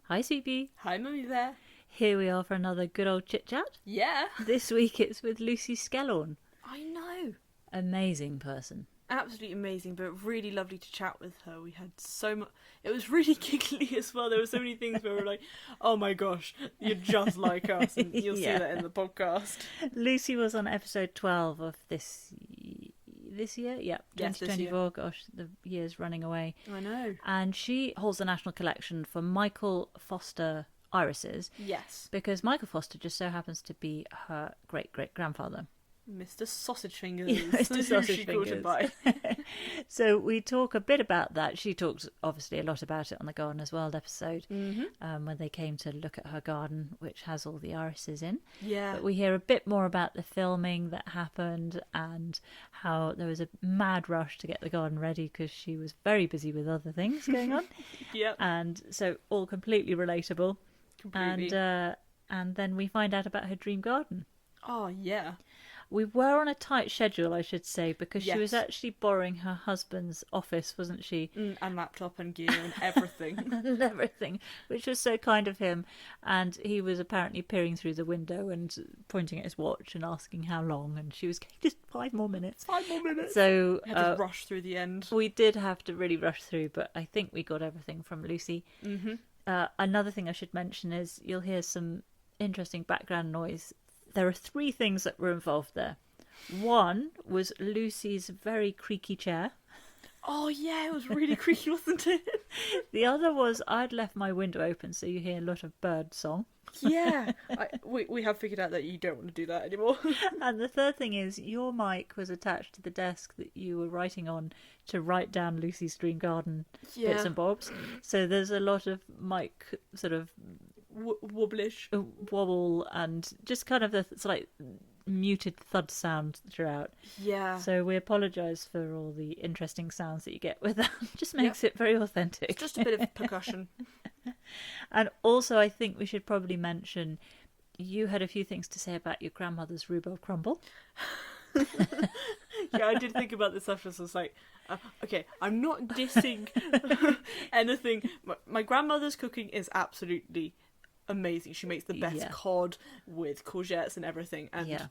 Hi, Sweetie. Hi, Mummy there. Here we are for another good old chit-chat. Yeah. This week it's with Lucy Skellorn. I know. Amazing person. Absolutely amazing, but really lovely to chat with her. We had so much. It was really giggly as well. There were so many things where we were like, oh my gosh, you're just like us. And you'll see that in the podcast. Lucy was on episode 12 of this year? Yep, Yes, this 2024. year. Gosh, the year's running away. I know. And she holds the national collection for Michael Foster irises Yes. because Michael Foster just so happens to be her great-great-grandfather. Mr. Sausage Fingers. Mr. Sausage She called Fingers. him by. So we talk a bit about that. She talks obviously a lot about it on the Gardener's World episode when they came to look at her garden, which has all the irises in. Yeah. But we hear a bit more about the filming that happened and how there was a mad rush to get the garden ready because she was very busy with other things going on. Yep. And so all completely relatable. Completely. And then we find out about her dream garden. Oh, yeah. We were on a tight schedule, I should say, because she was Yes. actually borrowing her husband's office, wasn't she? And laptop and gear and everything. And everything, which was so kind of him. And he was apparently peering through the window and pointing at his watch and asking how long. And she was going, just 5 more minutes. 5 more minutes. So We had to rush through the end. we did have to really rush through, but I think we got everything from Lucy. Another thing I should mention is you'll hear some interesting background noise. There are 3 things that were involved there. One was Lucy's very creaky chair. Oh, yeah, it was really creaky, wasn't it? The other was I'd left my window open, so you hear a lot of bird song. Yeah. We have figured out that you don't want to do that anymore. And the third thing is your mic was attached to the desk that you were writing on to write down Lucy's dream garden bits and bobs. So there's a lot of mic sort of Wobblish. wobble and just kind of the like muted thud sound throughout. Yeah. So we apologise for all the interesting sounds that you get with that. Just makes it very authentic. It's just a bit of percussion. And also I think we should probably mention you had a few things to say about your grandmother's rhubarb crumble. Yeah, I did think about this after, so I was like, okay, I'm not dissing anything. My grandmother's cooking is absolutely amazing. She makes the best cod with courgettes and everything, and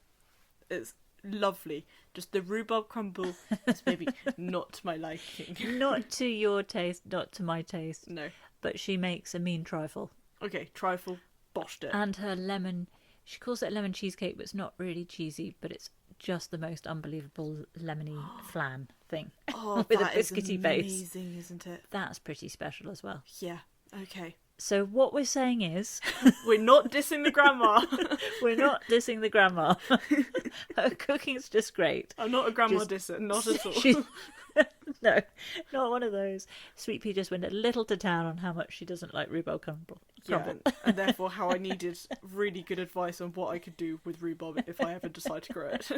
it's lovely. Just the rhubarb crumble is maybe not to my liking. Not to your taste, not to my taste. No. But she makes a mean trifle. Okay, trifle, boshed it. And her lemon, she calls it lemon cheesecake, but it's not really cheesy, but it's just the most unbelievable lemony flan thing. Oh, with a that is biscuity base. amazing, isn't it? That's pretty special as well. Yeah. Okay. So what we're saying is We're not dissing the grandma. we're not dissing the grandma. Her cooking's just great. I'm not a grandma disser, not at all. No, not one of those. Sweet Pea just went a little to town on how much she doesn't like rhubarb crumble. Yeah, and therefore how I needed really good advice on what I could do with rhubarb if I ever decide to grow it.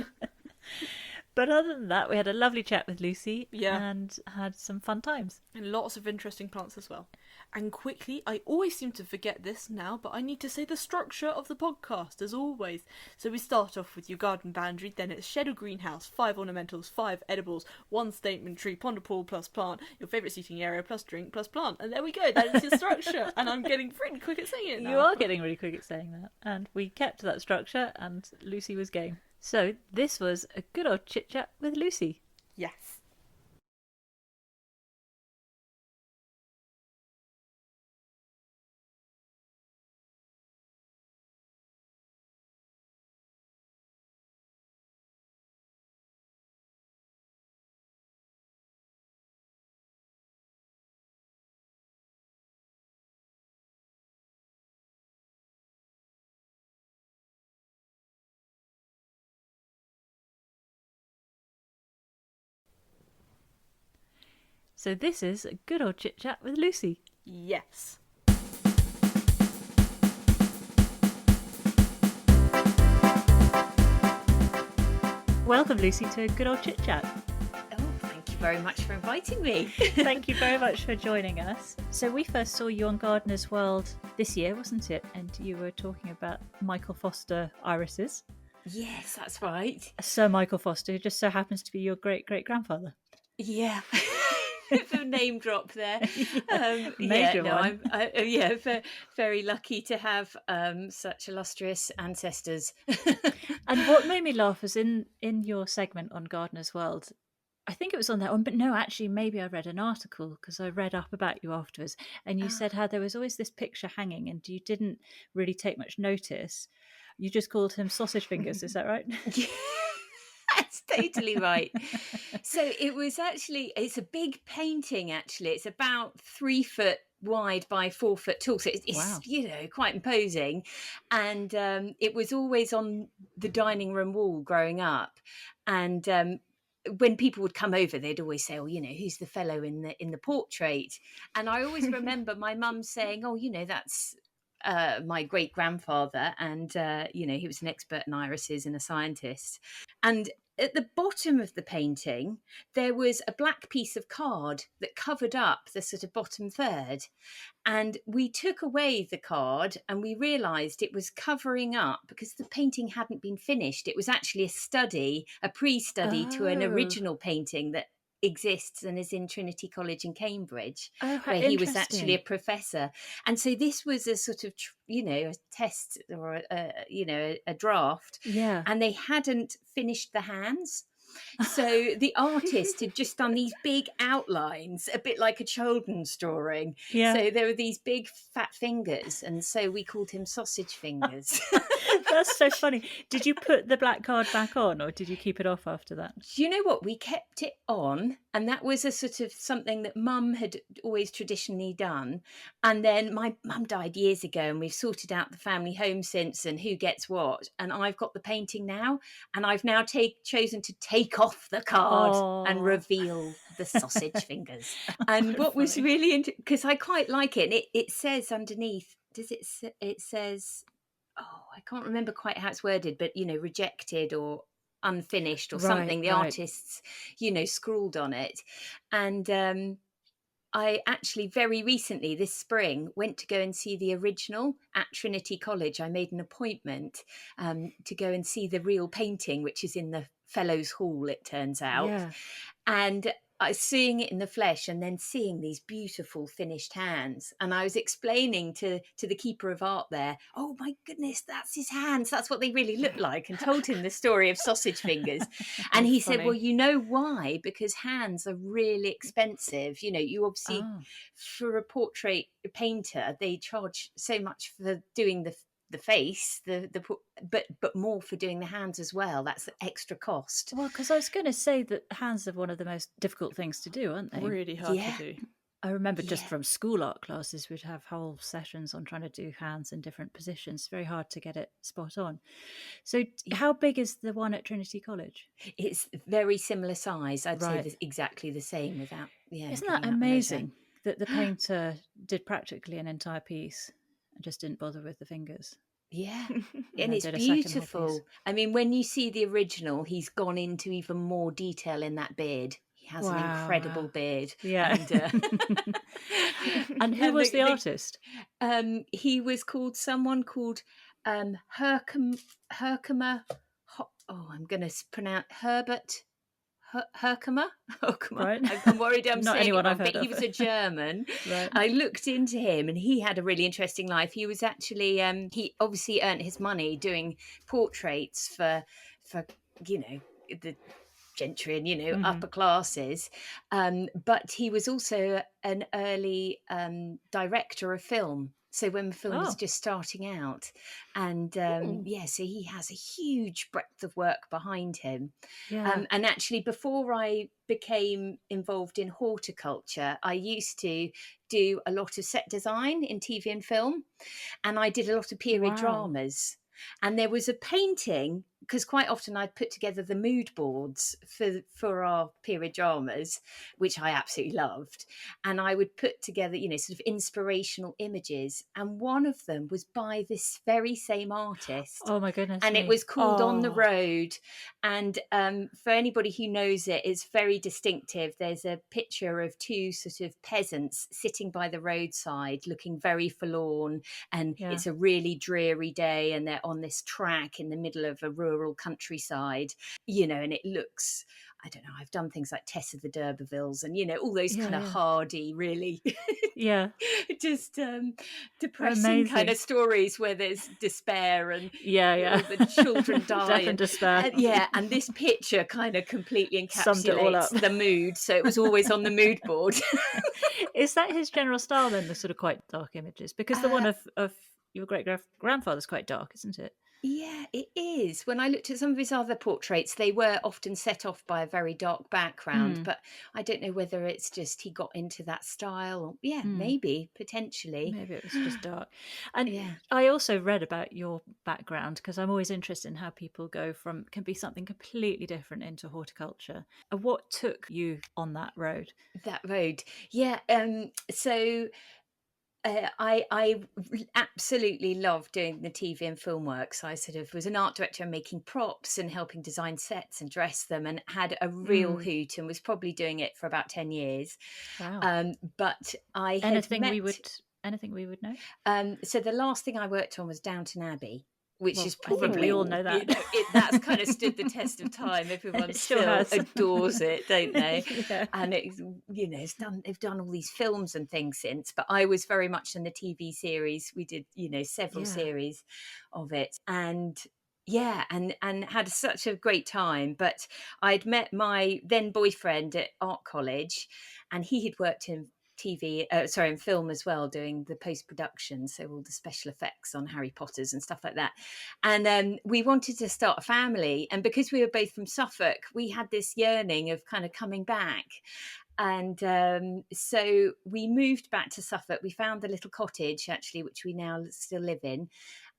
But other than that, we had a lovely chat with Lucy and had some fun times. And lots of interesting plants as well. And quickly, I always seem to forget this now, but I need to say the structure of the podcast, as always. So we start off with your garden boundary, then it's shed or greenhouse, 5 ornamentals, 5 edibles, 1 statement tree, pond or pool plus plant, your favourite seating area plus drink plus plant. And there we go, that is your structure. And I'm getting pretty quick at saying it now. You are getting really quick at saying that. And we kept to that structure and Lucy was game. So this was a good old chit-chat with Lucy. Yes. So this is a good old chit-chat with Lucy. Yes. Welcome, Lucy, to a good old chit-chat. Oh, thank you very much for inviting me. Thank you very much for joining us. So we first saw you on Gardener's World this year, wasn't it? And you were talking about Michael Foster irises. Yes, that's right. Sir Michael Foster, who just so happens to be your great-great-grandfather. Yeah. Bit of a name drop there. Major one. I'm very lucky to have such illustrious ancestors. And what made me laugh was in your segment on Gardener's World. I think it was on that one, but no, actually, maybe I read an article because I read up about you afterwards, and you said how there was always this picture hanging, and you didn't really take much notice. You just called him Sausage Fingers. Is that right? That's totally right. So it's a big painting, actually. It's about 3 foot wide by 4 foot tall. So it's Wow. quite imposing. And it was always on the dining room wall growing up. And when people would come over, they'd always say, "Oh, who's the fellow in the portrait?" And I always remember my mum saying, "Oh, that's my great grandfather, and he was an expert in irises and a scientist." And at the bottom of the painting, there was a black piece of card that covered up the sort of bottom third. And we took away the card and we realised it was covering up because the painting hadn't been finished. It was actually a pre-study to an Oh. original painting that exists and is in Trinity College in Cambridge, Oh, how where he was actually a interesting. professor. And so this was a sort of, a test or a draft, Yeah. and they hadn't finished the hands. So the artist had just done these big outlines, a bit like a children's drawing. Yeah. So there were these big fat fingers, and so we called him Sausage Fingers. That's so funny. Did you put the black card back on, or did you keep it off after that? Do you know what? We kept it on, and that was a sort of something that Mum had always traditionally done. And then my mum died years ago, and we've sorted out the family home since and who gets what. And I've got the painting now, and I've now chosen to take off the card and Oh. reveal the sausage fingers. And what was Funny. really because I quite like it. And it says underneath, it says, oh, I can't remember quite how it's worded, but rejected or unfinished or something. The artists, scrawled on it. And I actually very recently this spring went to go and see the original at Trinity College. I made an appointment to go and see the real painting, which is in the Fellows Hall, it turns out. Yeah. And I was seeing it in the flesh and then seeing these beautiful finished hands. And I was explaining to the keeper of art there, "Oh my goodness, that's his hands. That's what they really look like," and told him the story of sausage fingers. And he said, "Well, you know why? Because hands are really expensive. You obviously, for a portrait painter, they charge so much for doing the face, but more for doing the hands as well. That's the extra cost." Well, because I was going to say that hands are one of the most difficult things to do, aren't they? Really hard to do. I remember just from school art classes, we'd have whole sessions on trying to do hands in different positions. It's very hard to get it spot on. So how big is the one at Trinity College? It's very similar size. I'd say exactly the same without, Isn't that amazing that the painter did practically an entire piece and just didn't bother with the fingers? Yeah, and it's beautiful. I mean, when you see the original, he's gone into even more detail in that beard. He has an incredible beard. Yeah. And who was the artist? He was someone called Herkimer. I'm going to pronounce Herbert Herkimer. Right. I'm worried I'm Not saying anyone it I've wrong, heard but he was a German. Right. I looked into him, and he had a really interesting life. He was actually he obviously earned his money doing portraits for the gentry and upper classes, but he was also an early director of film. So when film was just starting out, and so he has a huge breadth of work behind him. Yeah. And actually, before I became involved in horticulture, I used to do a lot of set design in TV and film, and I did a lot of period dramas. And there was a painting, because quite often I'd put together the mood boards for our period dramas, which I absolutely loved. And I would put together, sort of inspirational images. And one of them was by this very same artist. Oh, my goodness. And it was called On the Road. And for anybody who knows it, it's very distinctive. There's a picture of two sort of peasants sitting by the roadside looking very forlorn. And it's a really dreary day, and they're on this track in the middle of a rural countryside, and it looks, I don't know, I've done things like Tess of the D'Urbervilles and, all those Yeah, kind of yeah. hardy, really Yeah. just depressing kind Amazing. of stories where there's despair and Yeah. all the children die. Death and despair. And this picture kind of completely Summed it all up. encapsulates the mood. So it was always on the mood board. Is that his general style then, the sort of quite dark images? Because the one of your great-grandfather's quite dark, isn't it? Yeah, it is. When I looked at some of his other portraits, they were often set off by a very dark background, but I don't know whether it's just he got into that style. Or, maybe, potentially. Maybe it was just dark. And Yeah. I also read about your background because I'm always interested in how people go from can be something completely different into horticulture. What took you on that road? That road. Yeah. So I absolutely loved doing the TV and film work. So I sort of was an art director and making props and helping design sets and dress them, and had a real hoot, and was probably doing it for about 10 years. Wow. But I had Anything met... we would know? So the last thing I worked on was Downton Abbey, which is I think probably, we all know that. that's kind of stood the test of time. Everyone Sure still has. adores it, don't they? Yeah. And it's, they've done all these films and things since, but I was very much in the TV series. We did, several series of it, and and had such a great time. But I'd met my then boyfriend at art college, and he had worked in in film as well, doing the post-production, so all the special effects on Harry Potter's and stuff like that. And we wanted to start a family, and because we were both from Suffolk, we had this yearning of kind of coming back. And so we moved back to Suffolk. We found the little cottage, actually, which we now still live in.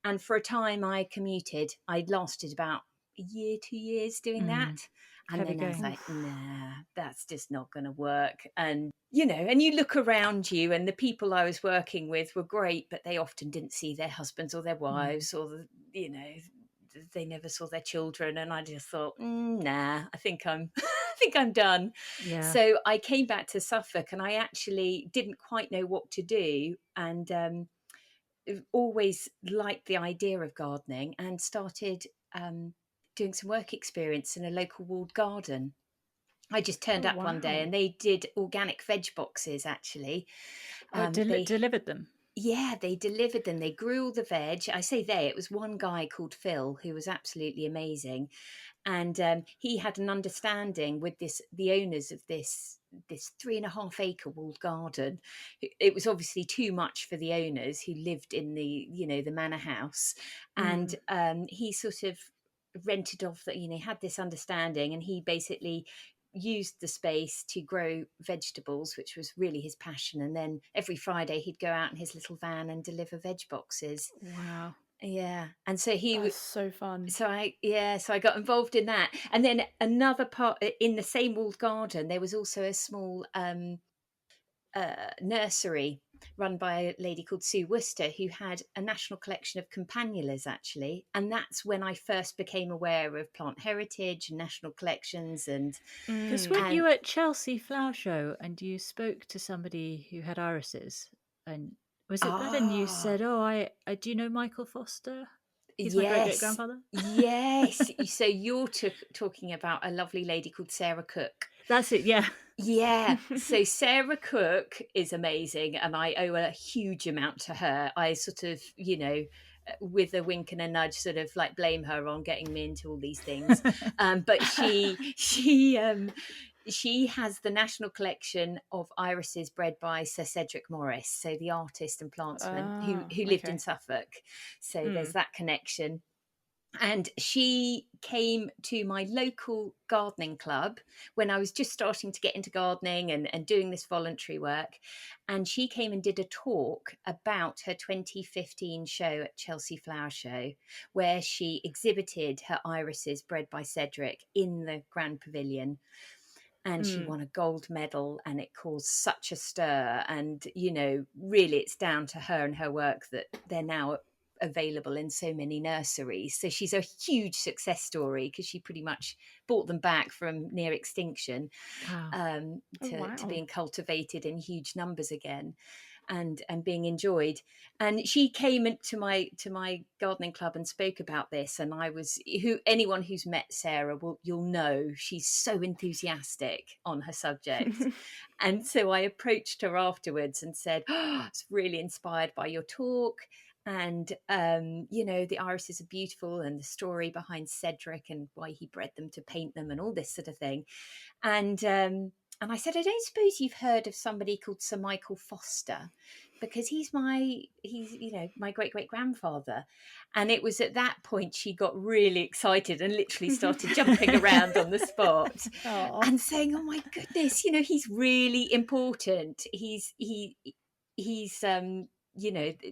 And for a time I commuted. I lasted about a year, 2 years doing that. And Heavy then I was going. like, nah, that's just not going to work. And, and you look around you, and the people I was working with were great, but they often didn't see their husbands or their wives, or, they never saw their children. And I just thought, nah, I think I'm done. Yeah. So I came back to Suffolk, and I actually didn't quite know what to do. And always liked the idea of gardening, and started doing some work experience in a local walled garden. I just turned up one day, and they did organic veg boxes, actually. They delivered them? Yeah, they delivered them. They grew all the veg. I say it was one guy called Phil who was absolutely amazing. And he had an understanding with the owners of this 3.5 acre walled garden. It was obviously too much for the owners who lived in the manor house. And he sort of rented off that, had this understanding, and he basically used the space to grow vegetables, which was really his passion. And then every Friday he'd go out in his little van and deliver veg boxes. Wow. Yeah. And so he was so fun. So I got involved in that. And then another part in the same walled garden, there was also a small nursery run by a lady called Sue Worcester, who had a national collection of campanulas, actually. And that's when I first became aware of plant heritage and national collections. And because when you were at Chelsea Flower Show and you spoke to somebody who had irises, and was it that, and you said, I do you know Michael Foster? He's my great-great-grandfather. Yes. So you're talking about a lovely lady called Sarah Cook. That's it, yeah. Yeah. So Sarah Cook is amazing, and I owe a huge amount to her. I sort of, with a wink and a nudge, sort of like blame her on getting me into all these things. But she has the national collection of irises bred by Sir Cedric Morris, so the artist and plantsman who lived in Suffolk. So there's that connection. And she came to my local gardening club when I was just starting to get into gardening and doing this voluntary work. And she came and did a talk about her 2015 show at Chelsea Flower Show, where she exhibited her irises bred by Cedric in the Grand Pavilion. And she won a gold medal, and it caused such a stir. And, really it's down to her and her work that they're now available in so many nurseries. So she's a huge success story, because she pretty much brought them back from near extinction to being cultivated in huge numbers again. and being enjoyed. And she came into my gardening club and spoke about this. And anyone who's met Sarah you'll know she's so enthusiastic on her subject. And so I approached her afterwards and said, "Oh, I was really inspired by your talk. And, the irises are beautiful, and the story behind Cedric and why he bred them to paint them and all this sort of thing." And I said, "I don't suppose you've heard of somebody called Sir Michael Foster, because he's my great great grandfather." And it was at that point she got really excited and literally started jumping around on the spot and saying, "Oh my goodness, he's really important. He's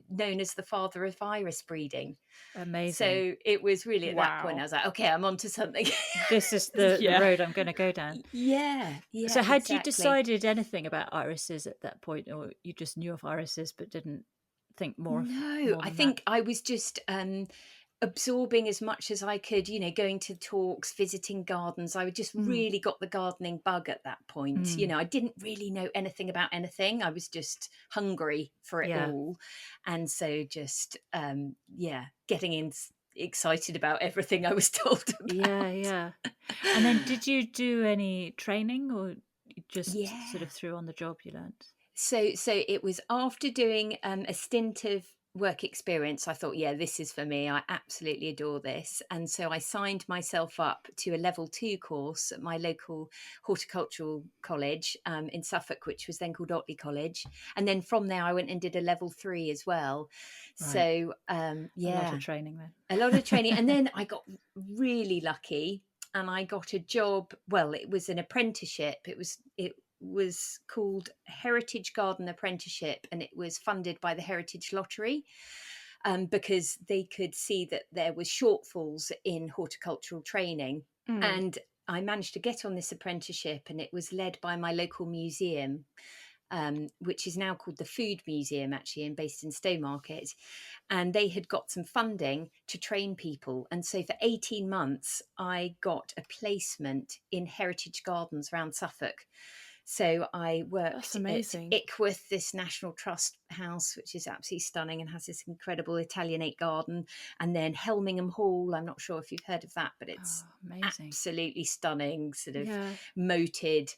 known as the father of iris breeding." Amazing. So it was really at that point I was like, okay, I'm onto something. This is the road I'm going to go down. Yeah. So had you decided anything about irises at that point, or you just knew of irises but didn't think more? No, I think I was just absorbing as much as I could, going to talks, visiting gardens. I just really got the gardening bug at that point. I didn't really know anything about anything. I was just hungry for it all. And so just, getting excited about everything I was told about. Yeah. And then did you do any training, or you just sort of through on the job you learned? So it was after doing a stint of work experience, I thought, this is for me. I absolutely adore this. And so I signed myself up to a level 2 course at my local horticultural college in Suffolk, which was then called Otley College. And then from there I went and did a level 3 as well. Right. So a lot of training then. A lot of training. And then I got really lucky and I got a job. Well, it was an apprenticeship. It was called Heritage Garden Apprenticeship, and it was funded by the Heritage Lottery because they could see that there was shortfalls in horticultural training. And I managed to get on this apprenticeship, and it was led by my local museum, which is now called the Food Museum, actually, and based in Stowmarket. And they had got some funding to train people. And so for 18 months, I got a placement in heritage gardens around Suffolk. So I worked at Ickworth, this National Trust house, which is absolutely stunning and has this incredible Italianate garden. And then Helmingham Hall, I'm not sure if you've heard of that, but it's absolutely stunning, sort of moated,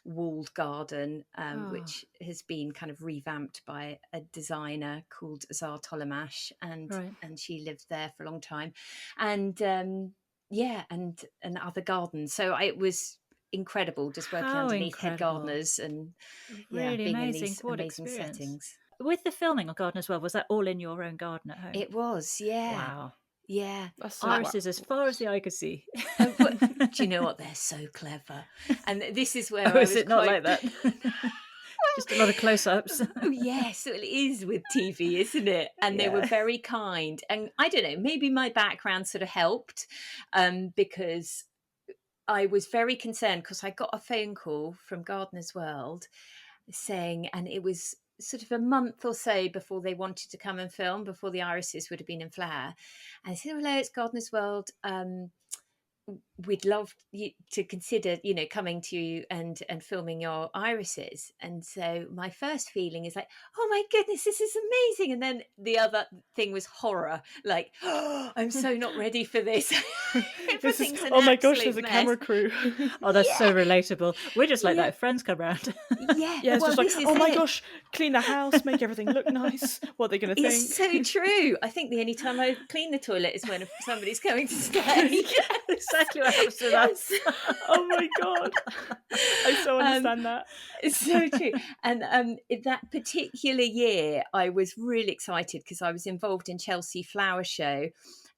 walled garden, which has been kind of revamped by a designer called Zar Tolamash, and she lived there for a long time. And and other gardens. So it was incredible, just working underneath head gardeners and really being amazing. in these amazing settings. With the filming of Garden as Well, was that all in your own garden at home? It was, Wow. Yeah. Irises as far as the eye could see. Do you know what? They're so clever. And this is where I was not like that? Just a lot of close-ups. Oh yes, well, it is with TV, isn't it? And they were very kind. And I don't know, maybe my background sort of helped because I was very concerned, because I got a phone call from Gardener's World saying, and it was sort of a month or so before they wanted to come and film, before the irises would have been in flower. And I said, "Hello, it's Gardener's World. We'd love you to consider, coming to you and filming your irises." And so my first feeling is like, "Oh my goodness, this is amazing." And then the other thing was horror, like, "Oh, I'm so not ready for this." Oh my gosh, there's a camera crew. Oh, that's so relatable. We're just like that if friends come around. It's just like, "Oh my gosh, clean the house, make everything look nice. What are they going to think?" It's so true. I think the only time I clean the toilet is when somebody's coming to stay. Exactly what happens to us. Oh my god, I so understand that. It's so true. And that particular year, I was really excited because I was involved in Chelsea Flower Show.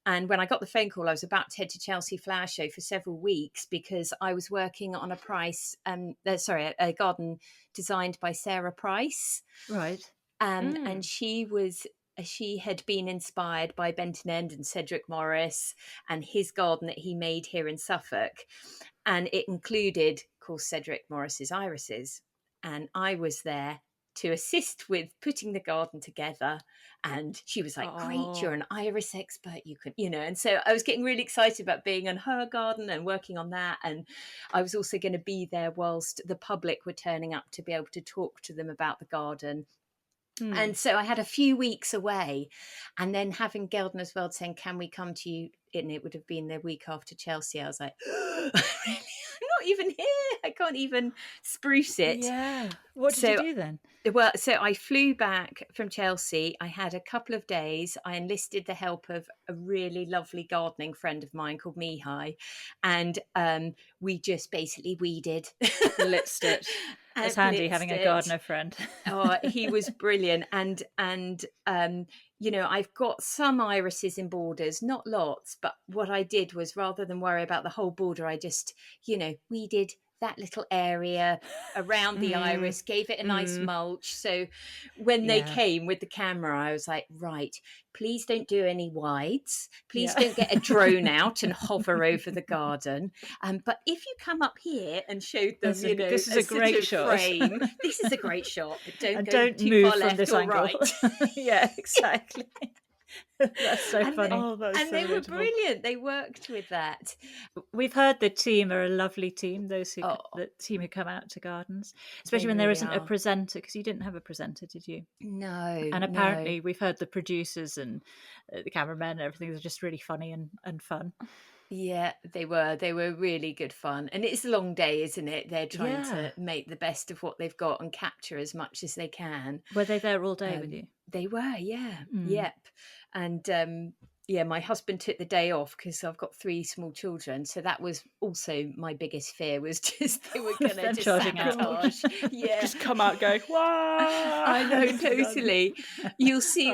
And when I got the phone call, I was about to head to Chelsea Flower Show for several weeks because I was working on a garden designed by Sarah Price. Right. And she had been inspired by Benton End and Cedric Morris and his garden that he made here in Suffolk. And it included, of course, Cedric Morris's irises. And I was there to assist with putting the garden together. And she was like, "Great, you're an iris expert, you can," And so I was getting really excited about being on her garden and working on that. And I was also going to be there whilst the public were turning up to be able to talk to them about the garden. And so I had a few weeks away, and then having Gardener's World saying, "Can we come to you?" And it would have been the week after Chelsea. I was like, "I'm not even here. I can't even spruce it." Yeah. What did you do then? Well, so I flew back from Chelsea. I had a couple of days. I enlisted the help of a really lovely gardening friend of mine called Mihai, and we just basically weeded, Blitzed it. It's handy having a gardener friend. Oh, he was brilliant, and I've got some irises in borders, not lots, but what I did was, rather than worry about the whole border, I just weeded that little area around the iris, gave it a nice mulch. So when they came with the camera, I was like, right, please don't do any wides. Please don't get a drone out and hover over the garden. But if you come up here and showed them, this is a great shot. Frame, this is a great shot, but don't too move far from left this or angle. right. Yeah, exactly. That's so funny. And they were brilliant. They worked with that. We've heard the team are a lovely team, the team who come out to gardens, especially when there isn't a presenter, because you didn't have a presenter, did you? No. And apparently we've heard the producers and the cameramen and everything are just really funny and fun. Yeah, they were really good fun. And it's a long day, isn't it? They're trying to make the best of what they've got and capture as much as they can. Were they there all day with you? They were, yeah. Yep. And my husband took the day off because I've got 3 small children. So that was also my biggest fear, was just they were going to just sabotage. Yeah. Just come out going, wow. I know, totally. You'll see,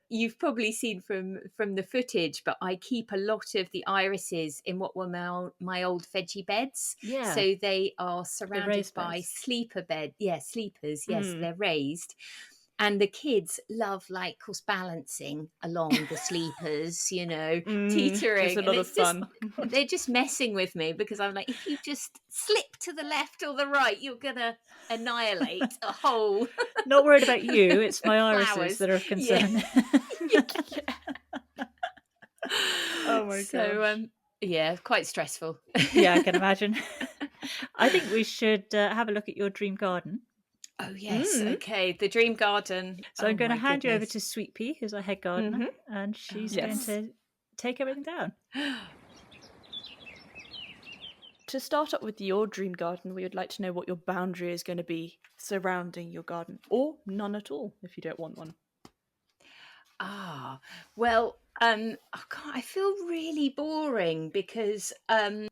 you've probably seen from the footage, but I keep a lot of the irises in what were my old veggie beds. Yeah. So they are surrounded by sleeper bed. Yeah, sleepers. Yes, they're raised. And the kids love, like, course, balancing along the sleepers, teetering. It's a lot of fun. They're just messing with me, because I'm like, if you just slip to the left or the right, you're going to annihilate a whole... Not worried about you. It's my irises that are of concern. Oh, my God. So, quite stressful. Yeah, I can imagine. I think we should have a look at your dream garden. Oh, yes. Okay. The dream garden. So I'm going to hand you over to Sweet Pea, who's our head gardener, and she's going to take everything down. To start up with your dream garden, we would like to know what your boundary is going to be surrounding your garden, or none at all if you don't want one. Well, I feel really boring, because as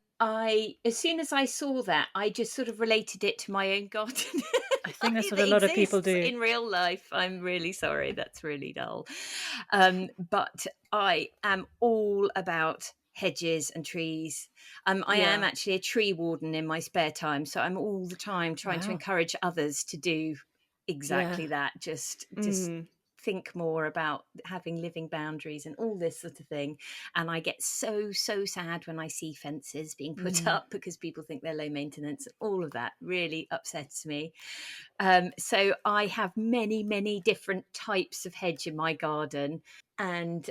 soon as I saw that, I just sort of related it to my own garden. I think that's what a lot of people do in real life. I'm really sorry, that's really dull. But I am all about hedges and trees. I am actually a tree warden in my spare time, so I'm all the time trying to encourage others to do exactly that. Just think more about having living boundaries and all this sort of thing. And I get so sad when I see fences being put up because people think they're low maintenance. All of that really upsets me. So I have many different types of hedge in my garden, and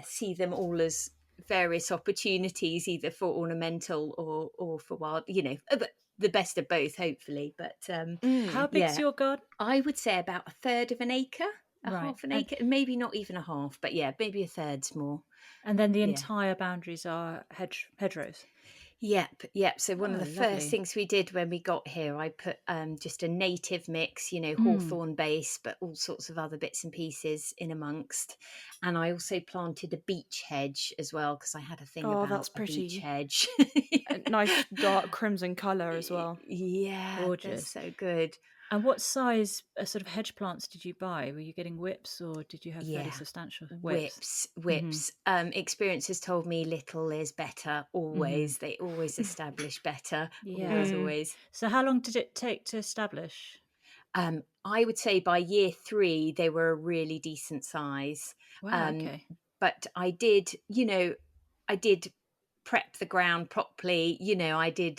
see them all as various opportunities, either for ornamental or for wild, the best of both, hopefully. But how big's your garden? I would say about 1/3 of an acre, half an acre, maybe not even a half, but maybe 1/3's more. And then the entire boundaries are hedgerows. Yep. So one of the first things we did when we got here, I put just a native mix, hawthorn base, but all sorts of other bits and pieces in amongst. And I also planted a beech hedge as well, because I had a thing about a beech hedge. A nice dark crimson colour as well. Yeah, gorgeous. So good. And what size sort of hedge plants did you buy? Were you getting whips, or did you have fairly substantial whips? Whips. Experience has told me little is better always. They always establish better. Always. So how long did it take to establish? I would say by year 3 they were a really decent size. Wow, okay. But I did prep the ground properly. I did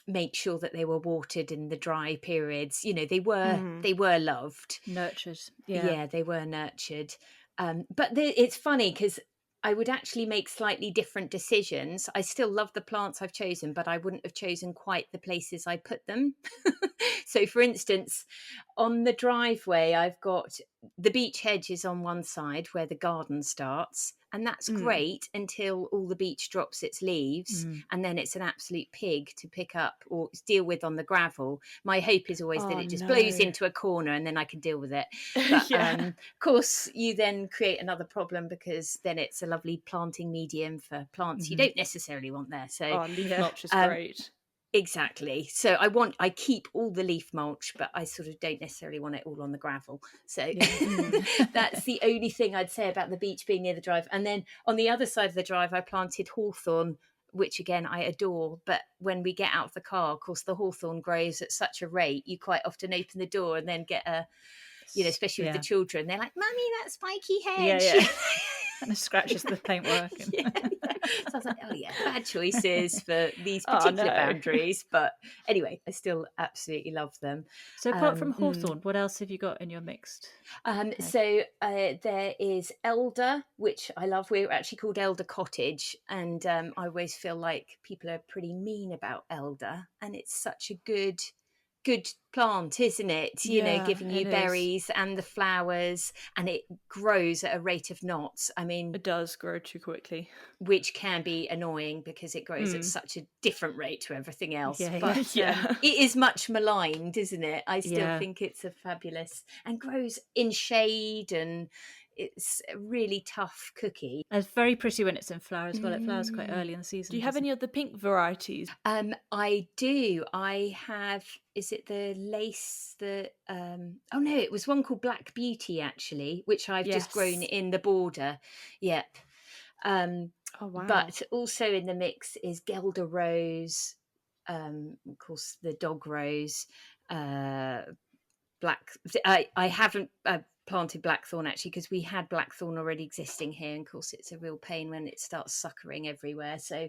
make sure that they were watered in the dry periods. They were loved, nurtured. Yeah, they were nurtured. But it's funny, because I would actually make slightly different decisions. I still love the plants I've chosen, but I wouldn't have chosen quite the places I put them. So, for instance, on the driveway, I've got the beech hedge is on one side where the garden starts, and that's great until all the beech drops its leaves, and then it's an absolute pig to pick up or deal with on the gravel. My hope is always that Oh, it just no. blows into a corner and then I can deal with it. But Yeah. of course, you then create another problem because then it's a lovely planting medium for plants you don't necessarily want there. So Oh, leaf Yeah. mulch is great. exactly. So I keep all the leaf mulch, but I sort of don't necessarily want it all on the gravel. So that's the only thing I'd say about the beech being near the drive. And then on the other side of the drive, I planted hawthorn, which again I adore. But when we get out of the car, of course, the hawthorn grows at such a rate, you quite often open the door and then get a, especially with the children, they're like, "Mummy, that spiky hedge." Yeah. And it scratches the paintwork. And... yeah. So I was like, oh yeah, bad choices for these Oh, particular no. boundaries. But anyway, I still absolutely love them. So apart from hawthorn, what else have you got in your mixed? So there is elder, which I love. We're actually called Elder Cottage, and I always feel like people are pretty mean about elder, and it's such a good plant, isn't it? Yeah, Giving you it is. berries and the flowers, and it grows at a rate of knots. I mean, It does grow too quickly. which can be annoying because it grows at such a different rate to everything else. Yeah, But yeah. it is much maligned, isn't it? I still Yeah. think it's a fabulous and grows in shade, and it's a really tough cookie. It's very pretty when it's in flower as well. It flowers quite early in the season. Do you have any of the pink varieties? I do. I have. Is it the lace? Oh no, it was one called Black Beauty actually, which I've just grown Yes. in the border. Yep. Oh wow. But also in the mix is Gelder Rose, of course the dog rose, black. I haven't planted blackthorn actually because we had blackthorn already existing here, and of course it's a real pain when it starts suckering everywhere. So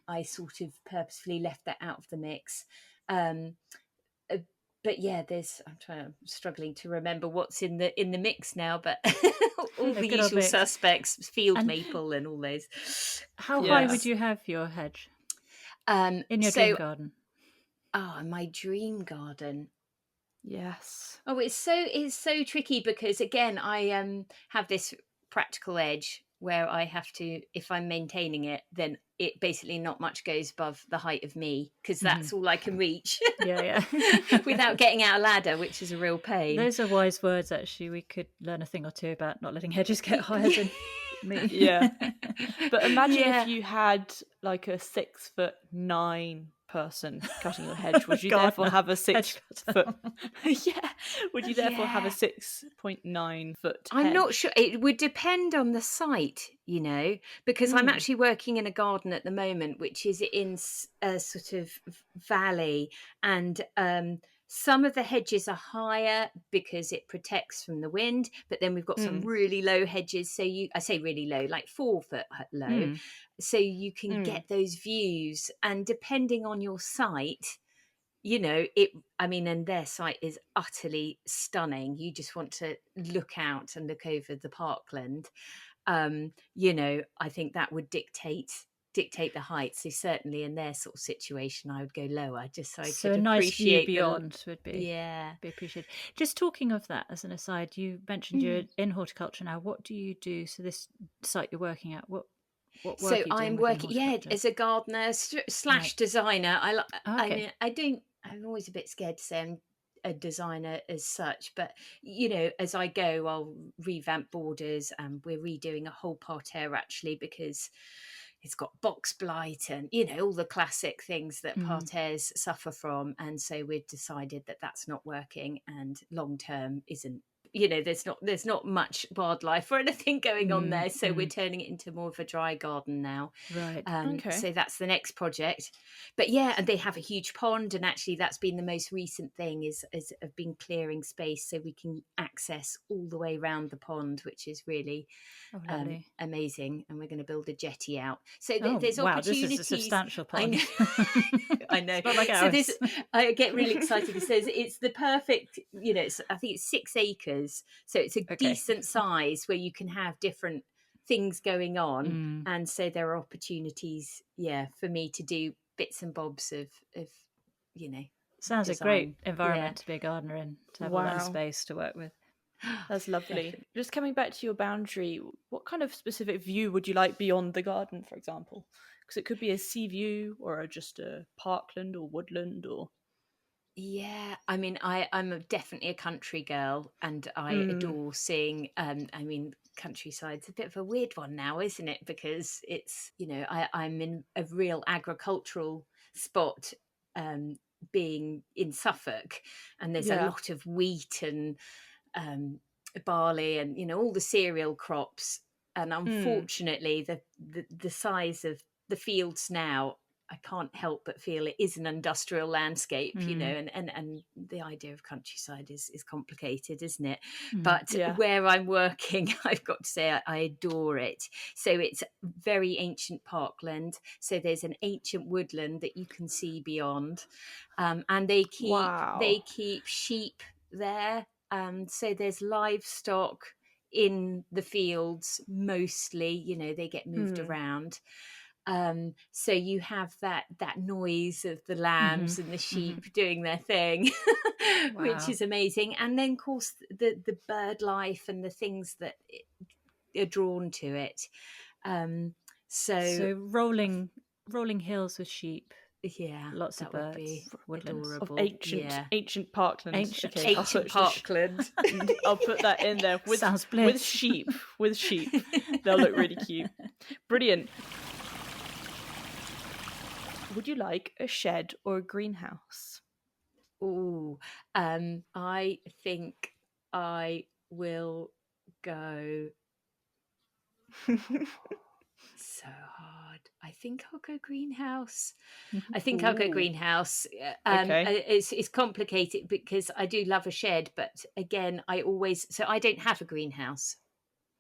I sort of purposefully left that out of the mix. But yeah, I'm struggling to remember what's in the mix now, but all the usual suspects, field maple and all those. How high would you have your hedge in your dream garden? My dream garden. Yes. Oh, it's so tricky because again, I have this practical edge where I have to, if I'm maintaining it, then it basically not much goes above the height of me because that's all I can reach. Yeah. Without getting out a ladder, which is a real pain. Those are wise words, actually. We could learn a thing or two about not letting hedges get higher than me. Yeah. But imagine if you had like a 6'9" person cutting your hedge. Would you therefore have a 6 foot? Yeah. Would you therefore have a 6.9 foot hedge? I'm not sure. It would depend on the site, because I'm actually working in a garden at the moment, which is in a sort of valley, and some of the hedges are higher because it protects from the wind, but then we've got some really low hedges. So I say really low, like 4 foot low. So you can get those views, and depending on your site, and their site is utterly stunning. You just want to look out and look over the parkland. I think that would dictate the height. So certainly in their sort of situation, I would go lower just so I could a nice appreciate view beyond would be appreciated. Just talking of that as an aside, you mentioned you're in horticulture now. What do you do? So this site you're working at, what work so are you doing I'm working as a gardener / designer. I'm always a bit scared to say I'm a designer as such, but as I go, I'll revamp borders, and we're redoing a whole parterre actually because it's got box blight and all the classic things that parterres suffer from, and so we've decided that that's not working, and long term isn't. There's not much wildlife or anything going on there, so we're turning it into more of a dry garden now. Right. Okay. So that's the next project. But yeah, and they have a huge pond, and actually that's been the most recent thing is have been clearing space so we can access all the way around the pond, which is really amazing. And we're going to build a jetty out. So there's opportunities. This is a substantial pond. I know. It's not like ours. So I get really excited. It says it's the perfect. I think it's 6 acres, so it's a decent size where you can have different things going on, and so there are opportunities, for me to do bits and bobs of Sounds design. a great environment to be a gardener in, to have all that Wow. space to work with. That's lovely. Definitely. Just coming back to your boundary, what kind of specific view would you like beyond the garden, for example? Because it could be a sea view or just a parkland or woodland or... Yeah, I mean, I'm definitely a country girl, and I adore seeing. I mean, countryside's a bit of a weird one now, isn't it? Because it's I'm in a real agricultural spot, being in Suffolk, and there's a lot of wheat and barley and all the cereal crops, and unfortunately, the size of the fields now, I can't help but feel it is an industrial landscape, and the idea of countryside is complicated, isn't it? But where I'm working, I've got to say I adore it. So it's very ancient parkland. So there's an ancient woodland that you can see beyond, and they keep sheep there. So there's livestock in the fields mostly. They get moved around. So you have that noise of the lambs and the sheep doing their thing, which is amazing. And then, of course, the bird life and the things that are drawn to it. So rolling hills with sheep. Yeah, lots that of birds, would be woodlands. adorable. Of ancient parkland. Ancient parkland. I'll put that in there Sounds with sheep. They'll look really cute. Brilliant. Would you like a shed or a greenhouse? Ooh, I think I will go. So hard. I think I'll go greenhouse. I'll go greenhouse. It's complicated because I do love a shed, but again, I don't have a greenhouse.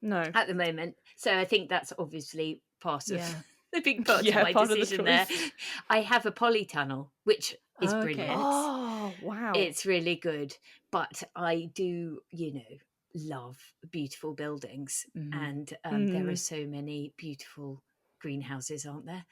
No, at the moment. So I think that's obviously part of the big part of my decision there. I have a polytunnel, which is brilliant. Oh, wow. It's really good. But I do, love beautiful buildings. And there are so many beautiful greenhouses, aren't there?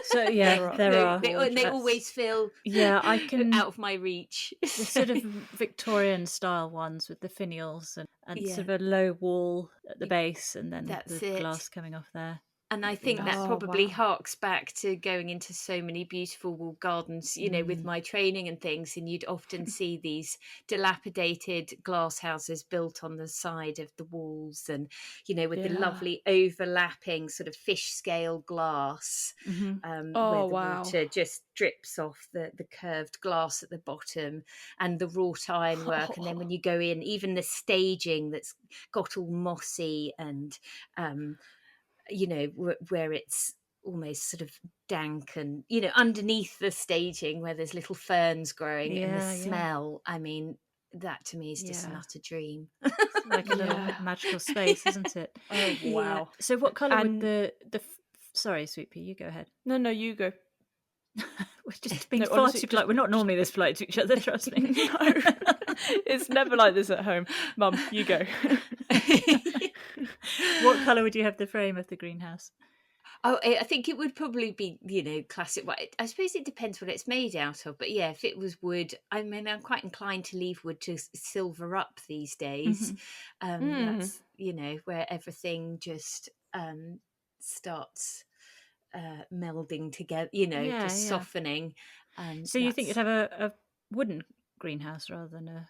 So there are. They always feel I can out of my reach. The sort of Victorian style ones with the finials and sort of a low wall at the base, and then the glass coming off there. And I think that probably harks back to going into so many beautiful walled gardens, with my training and things. And you'd often see these dilapidated glass houses built on the side of the walls and, with the lovely overlapping sort of fish scale glass, where the water just drips off the curved glass at the bottom, and the wrought iron work. And then when you go in, even the staging that's got all mossy and... where it's almost sort of dank and, underneath the staging where there's little ferns growing and the smell. I mean, that to me is just an utter dream. It's like a little magical space, isn't it? Oh, wow. So what colour would the sorry, Sweet Pea, you go ahead. No, you go. We're just being far too polite. We're not normally this polite to each other, trust me. No, it's never like this at home. Mum, you go. What colour would you have the frame of the greenhouse? Oh, I think it would probably be, classic white. I suppose it depends what it's made out of. But yeah, if it was wood, I mean, I'm quite inclined to leave wood to silver up these days. That's, where everything just starts melding together, just softening. So you think you'd have a wooden greenhouse rather than a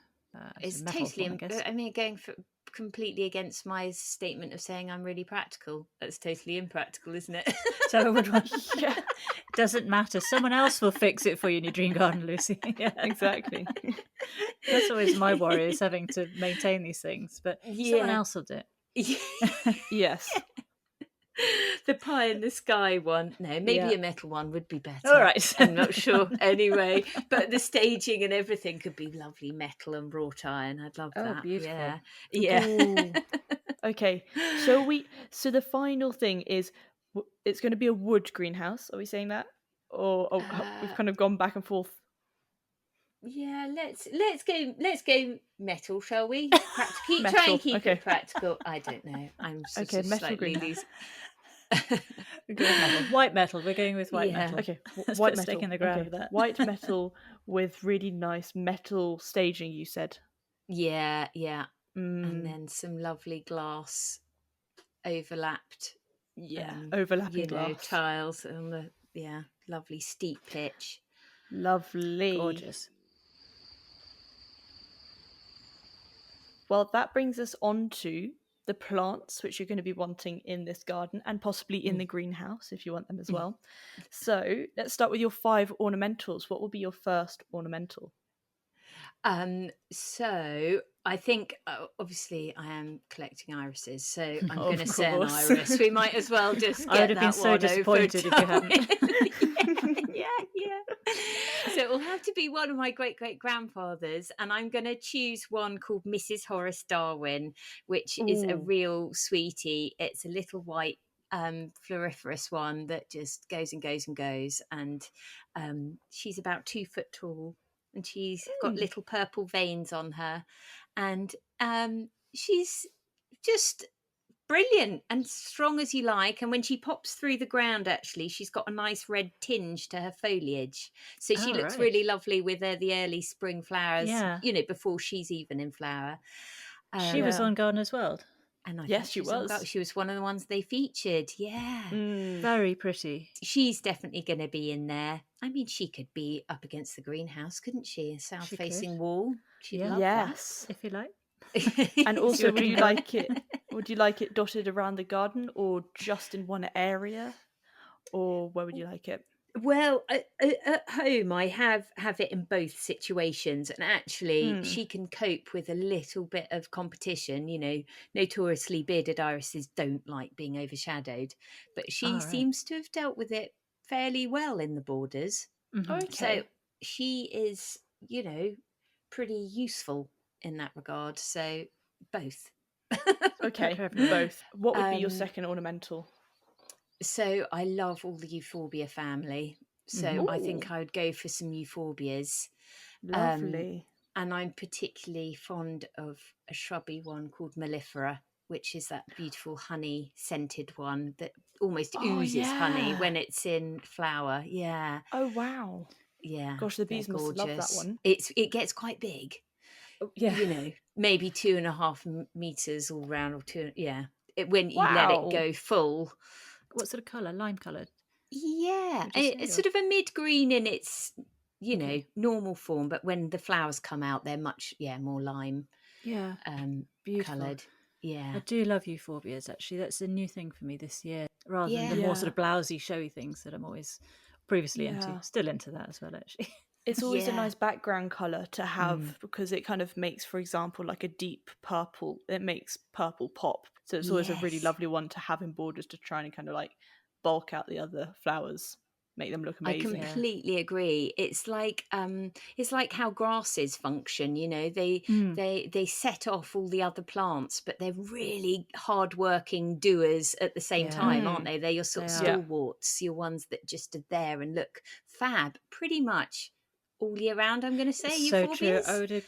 it's metal totally, one, I guess. I mean, going for completely against my statement of saying I'm really practical. That's totally impractical, isn't it? So I would want, doesn't matter. Someone else will fix it for you in your dream garden, Lucy. Yeah, exactly. That's always my worry, is having to maintain these things, but someone else will do it. Yes. The pie in the sky one. No, maybe a metal one would be better. All right. I'm not sure. Anyway, but the staging and everything could be lovely metal and wrought iron. I'd love that. Beautiful. Yeah. Okay. So the final thing is, it's going to be a wood greenhouse. Are we saying that? Or we've kind of gone back and forth? Yeah, let's go metal, shall we? Try Metal, and keep okay. it practical. I don't know. I'm sort Okay, of metal slightly greenhouse. We're going metal. White metal. We're going with white Yeah. metal. Okay, Let's white put a metal. stake in the ground Okay, with that. white metal with really nice metal staging. You said. Yeah, yeah. And Mm, then some lovely glass overlapped, yeah, overlapping glass. tiles on the lovely steep pitch. Lovely. Gorgeous. Well, that brings us on to the plants which you're going to be wanting in this garden and possibly in the greenhouse if you want them as well. So let's start with your 5 ornamentals. What will be your first ornamental? So I think obviously I am collecting irises, so I'm Of going to say an course. iris. We might as well just get I would have been that so one disappointed if you hadn't. yeah. So it will have to be one of my great grandfathers, and I'm going to choose one called Mrs. Horace Darwin, which is a Ooh. real sweetie. It's a little white floriferous one that just goes and goes and goes, and she's about 2 foot tall, and she's got little purple veins on her, and she's just brilliant and strong as you like. And when she pops through the ground, actually, she's got a nice red tinge to her foliage, so she Oh, looks right. really lovely with the early spring flowers. Yeah. Before she's even in flower. She was Yeah. on Gardener's World. And I Yes, think she she's on was. she was one of the ones they featured. Yeah. Very pretty. She's definitely going to be in there. I mean, she could be up against the greenhouse, couldn't she? A south-facing could. wall. She'd Yeah. love Yes. If you like. that. And also, your would you dream like it? Would you like it dotted around the garden, or just in one area, or where would you like it? Well, at home, I have it in both situations, and actually, she can cope with a little bit of competition. Notoriously bearded irises don't like being overshadowed, but she All right. seems to have dealt with it fairly well in the borders. Okay. So she is, pretty useful in that regard. So both. Okay, Perfect. both. What would be your Um, second ornamental? So I love all the euphorbia family. So I think I would go for some euphorbias. Lovely. And I'm particularly fond of a shrubby one called mellifera, which is that beautiful honey scented one that almost oozes honey yeah. when it's in flower. Yeah. Oh wow. Yeah. Gosh, the they're bees must love that gorgeous. one. It gets quite big. Yeah. Maybe 2.5 meters all round, or two. Yeah. When you let Wow. it go full. What sort of colour? Lime coloured? Yeah, Would you say, it's or- sort of a mid-green in its, Okay. normal form, but when the flowers come out, they're much, more lime Yeah. Beautiful. coloured. Yeah. I do love euphorbias, actually. That's a new thing for me this year, rather than the Yeah. more sort of blousy, showy things that I'm always previously Yeah. into. Still into that as well, actually. It's always a Yeah. nice background colour to have because it kind of makes, for example, like a deep purple. It makes purple pop. So it's always a really Yes. lovely one to have in borders to try and kind of like bulk out the other flowers, make them look I amazing. completely agree. It's like how grasses function. They set off all the other plants, but they're really hardworking doers at the same Yeah. time, aren't they? They're your sort of They are. stalwarts, your ones that just are there and look fab, pretty much all year round. I'm going to say So true. euphorbias.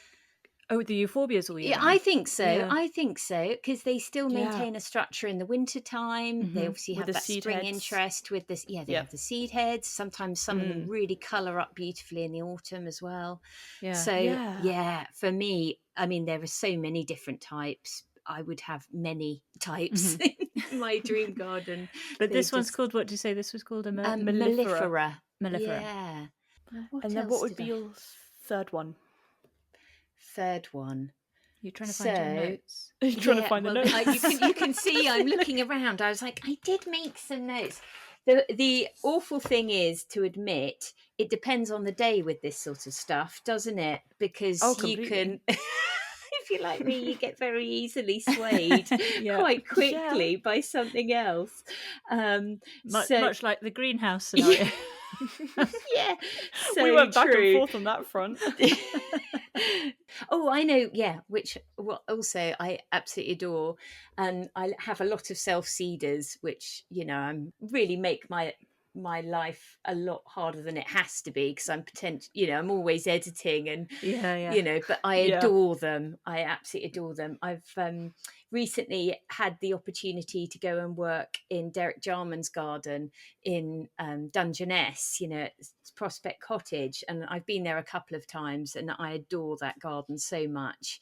The euphorbias all year Yeah, round. I think so. Yeah. I think so because they still Yeah. maintain a structure in the winter time. They obviously With have the that seed spring heads. interest with this. Yeah, they Yeah. have the seed heads. Sometimes some of them really colour up beautifully in the autumn as well. Yeah. So Yeah. for me, I mean, there are so many different types. I would have many types in my dream garden. But They this one's just- called, what do you say this was called? A mellifera. mellifera. Yeah. And then what would be your third one? third one? You're trying to find your notes. Are you trying to find the notes? You can see I'm looking around. I was like, I did make some notes. The awful thing is to admit, it depends on the day with this sort of stuff, doesn't it? Because you completely. can, if you're like me, you get very easily swayed Yeah. quite quickly by something else. Much like the greenhouse scenario. Yeah, so we went back and true. forth on that front. Oh, I know. Yeah, which also I absolutely adore, and I have a lot of self seeders, which I'm really make my my life a lot harder than it has to be, because I'm I'm always editing and but I adore them. I absolutely adore them. I've recently had the opportunity to go and work in Derek Jarman's garden in Dungeness, it's Prospect Cottage, and I've been there a couple of times, and I adore that garden so much.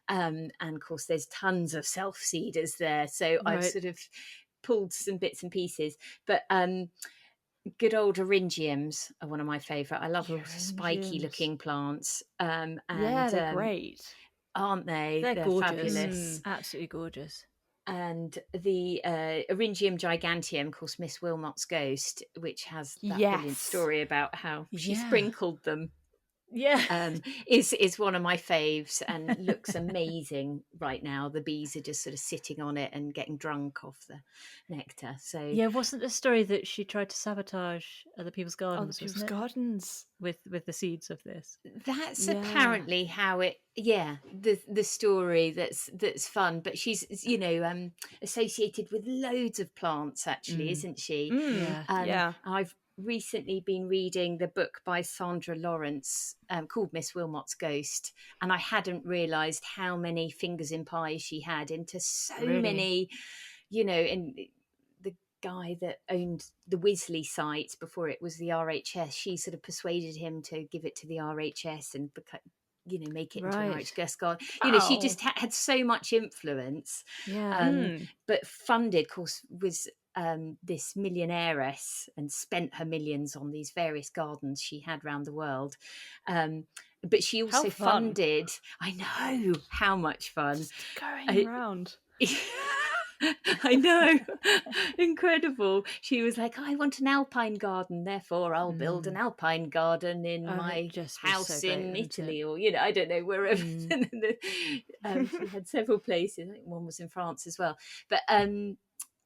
And of course there's tons of self-seeders there, so I've sort of pulled some bits and pieces, but good old eryngiums are one of my favourite. I love all spiky looking plants. They're great, aren't they? They're gorgeous. Fabulous. Absolutely gorgeous. And the Eryngium giganteum, of course, Miss Wilmot's ghost, which has that brilliant story about how she sprinkled them. Is one of my faves, and looks amazing right now. The bees are just sort of sitting on it and getting drunk off the nectar. So wasn't the story that she tried to sabotage other people's gardens? Gardens with the seeds of this. That's apparently how it. The story that's fun, but she's associated with loads of plants, actually, isn't she? I've recently been reading the book by Sandra Lawrence called Miss Wilmot's Ghost, and I hadn't realised how many fingers in pie she had into so many, in the guy that owned the Wisley site before it was the RHS, she sort of persuaded him to give it to the RHS and make it into an RHS garden. She just had so much influence. But funded, of course, was this millionairess, and spent her millions on these various gardens she had around the world. But she also funded. I know, how much fun. Just going around. I know, incredible. She was like, I want an alpine garden, therefore I'll build an alpine garden in my house in Italy, or I don't know, wherever. She had several places. I think one was in France as well. But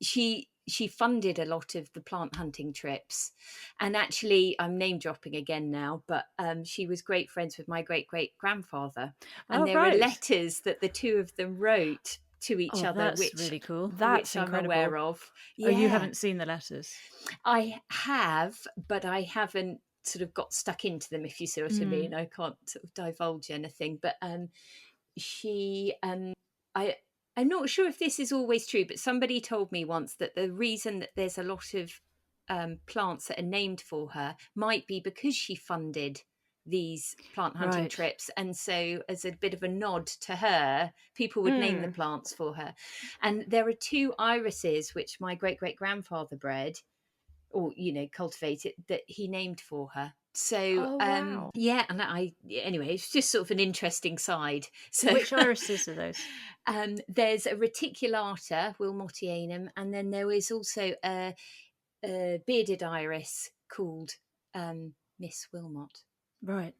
she funded a lot of the plant hunting trips, and actually I'm name dropping again now, but she was great friends with my great grandfather, and there were letters that the two of them wrote to each other, that's which really cool. That's I'm aware of. Oh, you haven't seen the letters? I have, but I haven't sort of got stuck into them, if you see what I mean. I can't sort of divulge anything, but she I'm not sure if this is always true, but somebody told me once that the reason that there's a lot of plants that are named for her might be because she funded these plant hunting trips, and so as a bit of a nod to her, people would name the plants for her. And there are 2 irises which my great grandfather bred, or cultivated, that he named for her. So and anyway, it's just sort of an interesting side. So which irises are those? There's a reticulata, Wilmotianum, and then there is also a bearded iris called Miss Wilmot. Right.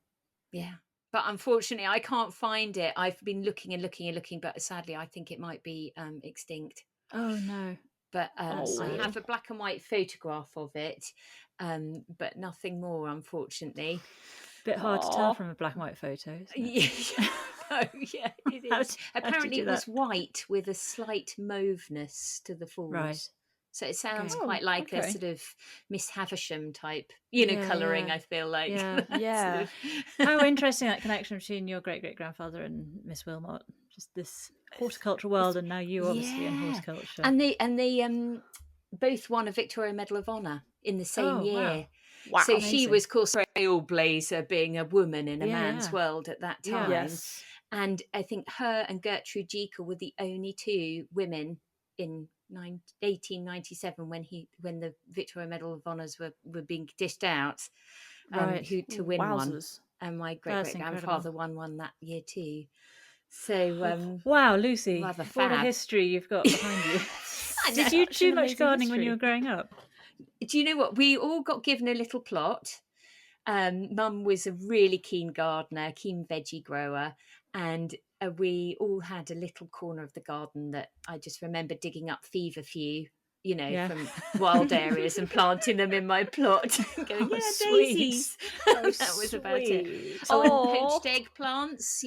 Yeah. But unfortunately, I can't find it. I've been looking and looking and looking, but sadly, I think it might be extinct. Oh, no. But I have a black and white photograph of it, but nothing more, unfortunately. Bit hard to tell from a black and white photo, isn't it? It is. Apparently, it was white with a slight mauveness to the falls. Right. So it sounds quite like a sort of Miss Havisham type, colouring, I feel like. Yeah. How interesting that connection between your great-great-grandfather and Miss Wilmot. Just this horticultural world, and now you obviously in horticulture. And they both won a Victoria Medal of Honour in the same year. Wow. So she was, of course, a trailblazer, being a woman in a man's world at that time. Yes. And I think her and Gertrude Jekyll were the only 2 women in 1897 when the Victoria Medal of Honours were being dished out, to win one. And my great-great-grandfather won one that year too. So wow, Lucy, what a history you've got behind you. Did you do much gardening when you were growing up? Do you know what? We all got given a little plot. Mum was a really keen gardener, keen veggie grower, and we all had a little corner of the garden that I just remember digging up feverfew, from wild areas and planting them in my plot. Going, daisies. That was about it. And poached eggplants,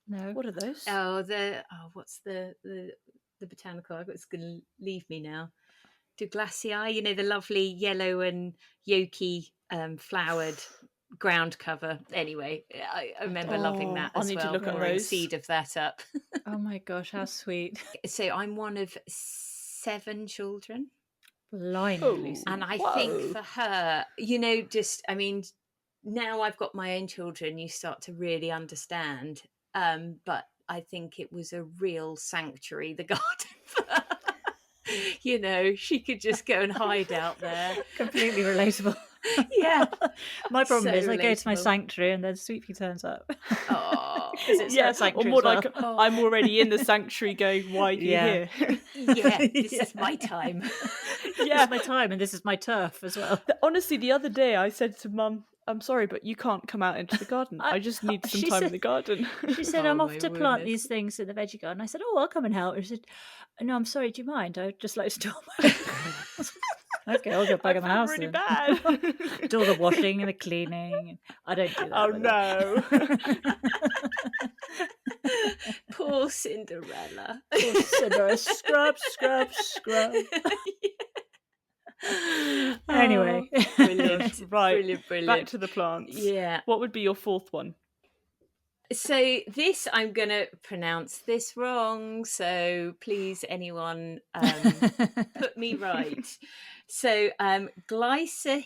No. What are those? What's the botanical? It's going to leave me now. Douglasii, you know, the lovely yellow and yolky flowered ground cover. Anyway, I remember loving that I'll as need to well, look at pouring those. seed of that up. Oh my gosh, how sweet. So I'm one of 7 children. Blimey, Oh. Lucy. And I Whoa. think for her, you know, just, I mean, now I've got my own children, you start to really understand. But I think it was a real sanctuary, the garden for her. You know, she could just go and hide out there. Completely relatable. Yeah. My problem So is I go to my relatable. sanctuary and then Sweetie turns up. Oh, Because it's her Yeah, or sanctuary more as well. like I'm already in the sanctuary going, why are you Yeah. here? yeah, this is my time. This Yeah. is my time and this is my turf as well. Honestly, the other day I said to Mum, I'm sorry, but you can't come out into the garden. I just need some she time in said- the garden. She said, Oh, I'm off my to plant goodness. these things in the veggie garden. I said, oh, I'll come and help. She said, no, I'm sorry, do you mind? I'd just like to do all my... Okay, I'll go back I in the feel house really then. bad. Do all the washing and the cleaning. I don't do that. Oh by the way. no. Poor Cinderella. Poor Cinderella. Scrub, scrub, scrub. Anyway. Oh, brilliant. Right, Brilliant, brilliant. back to the plants. Yeah. What would be your 4th one? So this, I'm going to pronounce this wrong. So please, anyone, put me right. So Glycyrrhizra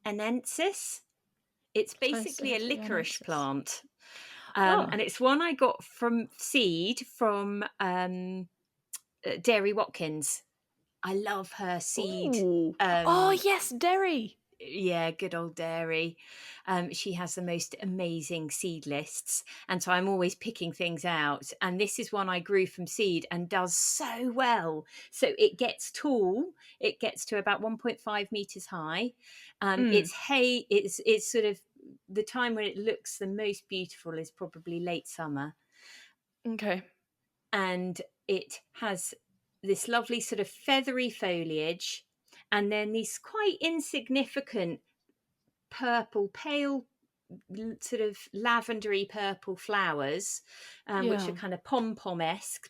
uanensis. It's basically a Glycyrrhizra licorice uanensis. plant. Oh. And it's one I got from seed from Dairy Watkins. I love her seed. Ooh. Oh yes, Derry. Yeah, good old Dairy. She has the most amazing seed lists, and so I'm always picking things out, and this is one I grew from seed and does so well. So it gets tall, it gets to about 1.5 meters high. It's sort of the time when it looks the most beautiful is probably late summer, Okay. and it has this lovely sort of feathery foliage, and then these quite insignificant pale sort of lavendery purple flowers, which are kind of pom-pom-esque.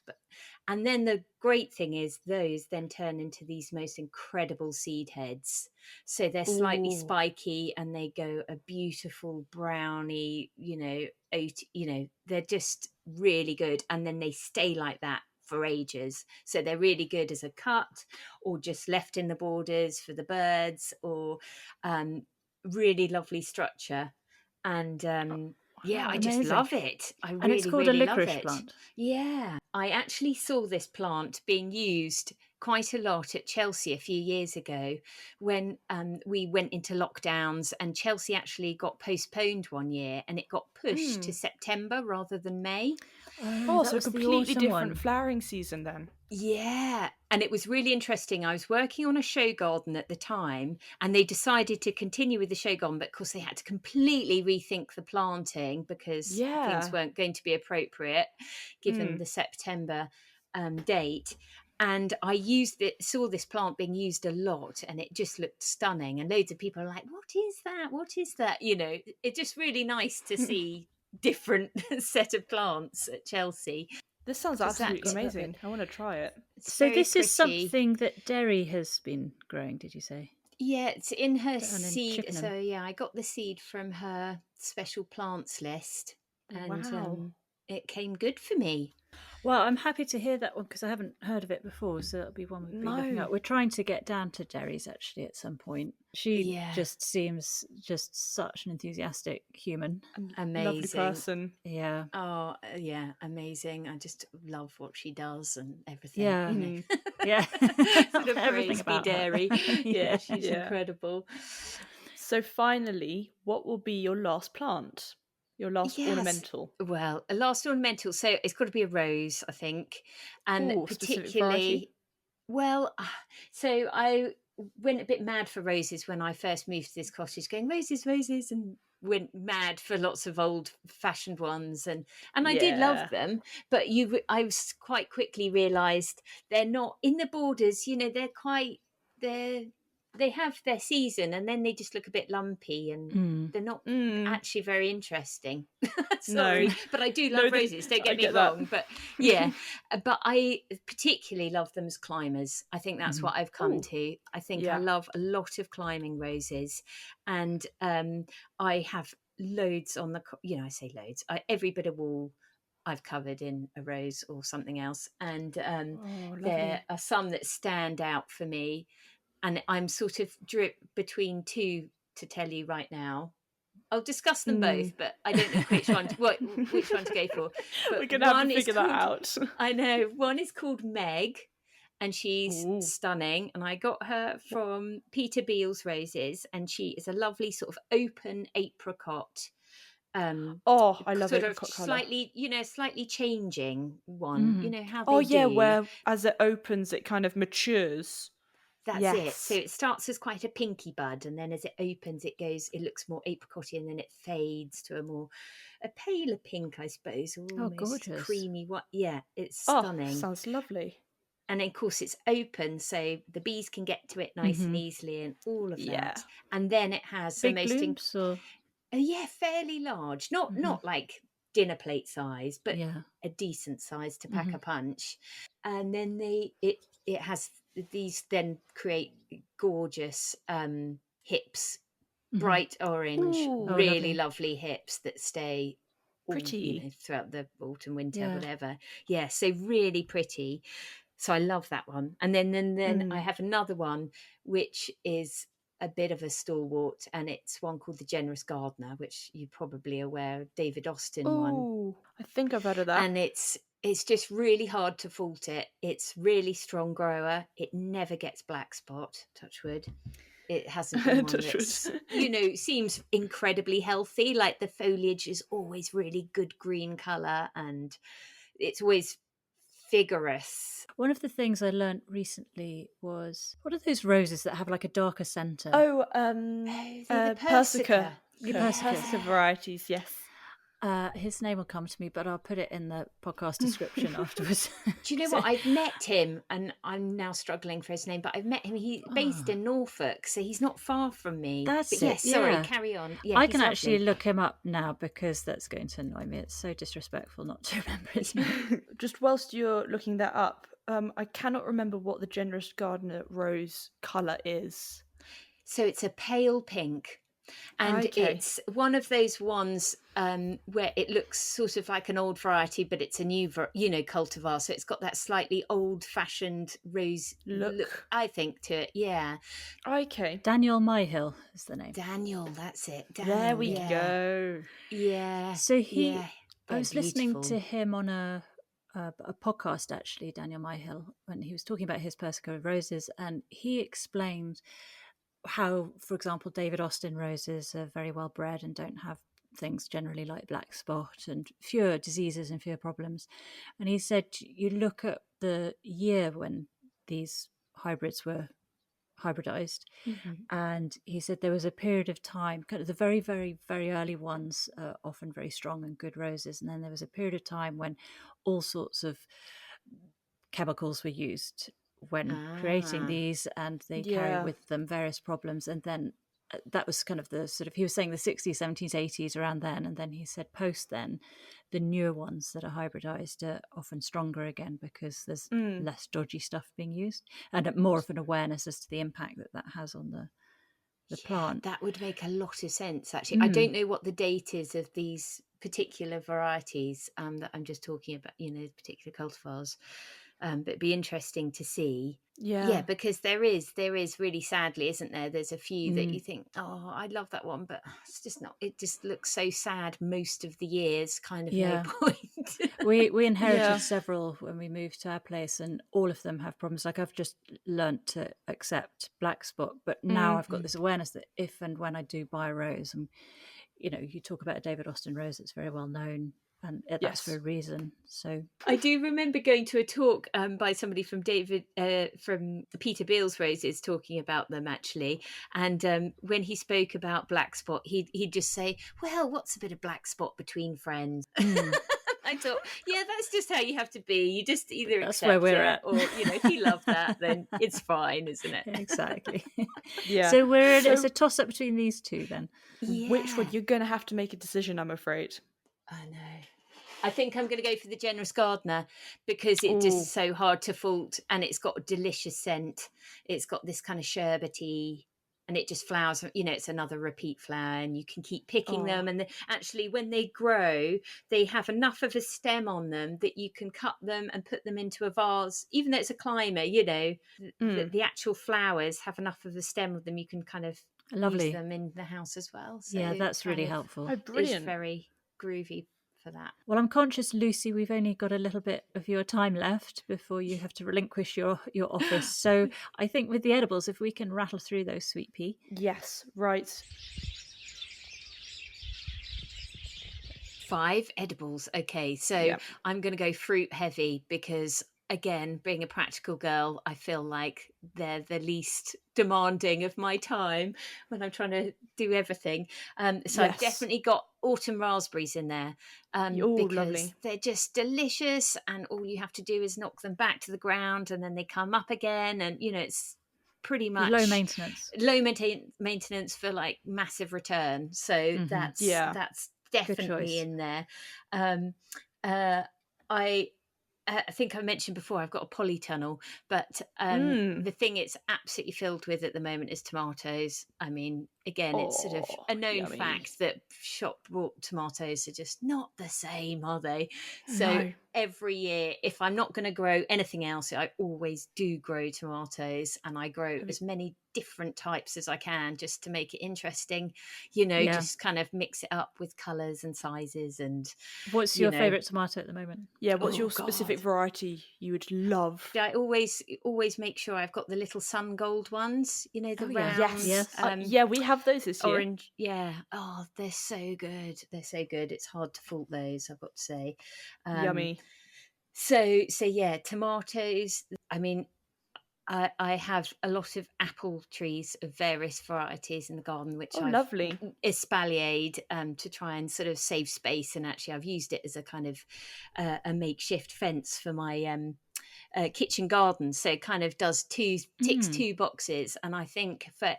And then the great thing is those then turn into these most incredible seed heads. So they're slightly spiky and they go a beautiful browny, they're just really good. And then they stay like that for ages. So they're really good as a cut or just left in the borders for the birds, or really lovely structure. And I just amazing. love it. I really, And it's called really a licorice love it. plant. Yeah. I actually saw this plant being used quite a lot at Chelsea a few years ago when we went into lockdowns, and Chelsea actually got postponed one year and it got pushed to September rather than May. Oh, so a completely different flowering season then. Yeah. And it was really interesting. I was working on a show garden at the time, and they decided to continue with the show garden, but of course they had to completely rethink the planting because things weren't going to be appropriate given the September date. And I saw this plant being used a lot, and it just looked stunning. And loads of people are like, what is that? What is that? You know, it's just really nice to see different set of plants at Chelsea. This sounds absolutely amazing. I want to try it. So this is something that Derry has been growing, did you say? Yeah, it's in her seed. So yeah, I got the seed from her special plants list, and it came good for me. Well, I'm happy to hear that one because I haven't heard of it before, so that'll be one we'll be looking at. We're trying to get down to Derry's actually at some point. She just seems just such an enthusiastic human. Amazing. Lovely person. Yeah. Oh, yeah, amazing. I just love what she does and everything. Yeah. You know. Yeah. Sort of everything about Dairy. Yeah, she's incredible. So finally, what will be your last plant? Your last ornamental? Well, a last ornamental. So it's got to be a rose, I think. And particularly, well, so I went a bit mad for roses when I first moved to this cottage, going roses, roses, and went mad for lots of old-fashioned ones, and I did love them. But I was quite quickly realised they're not in the borders. You know, they're they have their season and then they just look a bit lumpy and they're not actually very interesting. Sorry, No. but I do No, love roses, don't I get me get that. wrong. But yeah, but I particularly love them as climbers. I think that's what I've come Ooh. to. I think Yeah. I love a lot of climbing roses, and I have loads on the, I say loads, every bit of wall I've covered in a rose or something else. And there are some that stand out for me. And I'm sort of drip between two to tell you right now. I'll discuss them both, but I don't know which one to go for. But we're gonna have to figure that out. I know one is called Meg, and she's Ooh. stunning. And I got her from Peter Beale's Roses, and she is a lovely sort of open apricot. I love sort apricot of colour. slightly changing one. You know how they Oh yeah, do. where as it opens, it kind of matures. That's it. So it starts as quite a pinky bud, and then as it opens, it looks more apricotty, and then it fades to a paler pink, I suppose, almost gorgeous. creamy. Yeah, it's stunning. Oh, sounds lovely. And then, of course, it's open, so the bees can get to it nice and easily, and all of that. And then it has Big the most blooms, or fairly large, not like dinner plate size, but yeah. a decent size to pack a punch. And then it has these then create gorgeous hips, bright orange, Ooh. really lovely hips that stay Pretty. throughout the autumn, winter, Yeah. whatever. Yeah, so really pretty. So I love that one. And then I have another one which is a bit of a stalwart, and it's one called the Generous Gardener, which you're probably aware of, David Austin one. Oh, I think I've heard of that. And it's just really hard to fault it. It's really strong grower. It never gets black spot, touch wood. It hasn't been one that's, seems incredibly healthy. Like the foliage is always really good green colour, and it's always vigorous. One of the things I learnt recently was, what are those roses that have like a darker centre? The Persica. Persica Varieties, yes. His name will come to me, but I'll put it in the podcast description afterwards. Do you know what? I've met him, and I'm now struggling for his name, but I've met him. He's based in Norfolk, so he's not far from me. That's but it. Yes, sorry, carry on. Yeah, I can actually look him up now because that's going to annoy me. It's so disrespectful not to remember his name. Just whilst you're looking that up, I cannot remember what the Generous Gardener rose colour is. So it's a pale pink. And it's one of those ones where it looks sort of like an old variety, but it's a new, cultivar. So it's got that slightly old-fashioned rose look, I think, to it. Yeah. Okay. Daniel Myhill is the name. Daniel, that's it. Daniel, there we go. Yeah. So I was listening beautiful. to him on a podcast, actually, Daniel Myhill, when he was talking about his Persica roses, and he explained how, for example, David Austin roses are very well bred and don't have things generally like black spot and fewer diseases and fewer problems. And he said you look at the year when these hybrids were hybridized, and he said there was a period of time, kind of the very, very, very early ones are often very strong and good roses, and then there was a period of time when all sorts of chemicals were used when creating these, and they carry with them various problems. And then that was kind of the sort of, he was saying the 60s, 70s, 80s, around then. And then he said post then, the newer ones that are hybridized are often stronger again because there's less dodgy stuff being used and more of an awareness as to the impact that has on the plant. That would make a lot of sense, actually. I don't know what the date is of these particular varieties that I'm just talking about, particular cultivars. But it'd be interesting to see. Yeah, because there is really, sadly, isn't there? There's a few that you think, oh, I love that one, but it's just not. It just looks so sad most of the years. Kind of no point. we inherited several when we moved to our place, and all of them have problems. Like I've just learnt to accept black spot, but now I've got this awareness that if and when I do buy a rose, and you talk about a David Austin rose, it's very well known. And that's for a reason. So I do remember going to a talk by somebody from from the Peter Beale's Roses, talking about them, actually. And when he spoke about black spot, he'd just say, well, what's a bit of black spot between friends? I thought, yeah, that's just how you have to be. You just either That's accept where we're it, at. or if you love that, then it's fine, isn't it? Exactly. Yeah. So it's So- a toss up between these two then. Which one? Yeah. You're going to have to make a decision, I'm afraid. I know. I think I'm going to go for the Generous Gardener because it's Ooh. just so hard to fault, and it's got a delicious scent. It's got this kind of sherbety, and it just flowers. It's another repeat flower, and you can keep picking them. And actually, when they grow, they have enough of a stem on them that you can cut them and put them into a vase. Even though it's a climber, the actual flowers have enough of the stem of them. You can kind of Lovely. use them in the house as well. So Yeah, that's really kind of helpful. Oh, It's brilliant. very groovy for that. Well, I'm conscious, Lucy, we've only got a little bit of your time left before you have to relinquish your office. So I think with the edibles, if we can rattle through those, Sweet Pea. Yes, right. 5 edibles. Okay, so Yeah. I'm going to go fruit heavy because, again, being a practical girl, I feel like they're the least demanding of my time when I'm trying to do everything. So I've Yes. definitely got autumn raspberries in there because lovely. they're just delicious, and all you have to do is knock them back to the ground, and then they come up again, and it's pretty much Low maintenance. low maintenance for like massive return. So that's definitely choice. in there. I think I mentioned before I've got a polytunnel, but the thing it's absolutely filled with at the moment is tomatoes. I mean, again, it's sort of a known yummy. fact that shop bought tomatoes are just not the same, are they? So No. every year, if I'm not going to grow anything else, I always do grow tomatoes, and I grow as many different types as I can just to make it interesting, just kind of mix it up with colours and sizes. And What's your favourite tomato at the moment? Yeah, what's your specific variety you would love? I always make sure I've got the little sun gold ones, the round, Yes. Yeah, we have those this year. orange. Yeah. Oh, they're so good. They're so good. It's hard to fault those, I've got to say. Yummy. So yeah, tomatoes. I mean, I have a lot of apple trees of various varieties in the garden, which I've lovely. espaliered to try and sort of save space. And actually, I've used it as a kind of a makeshift fence for my kitchen garden. So it kind of ticks 2 boxes. And I think for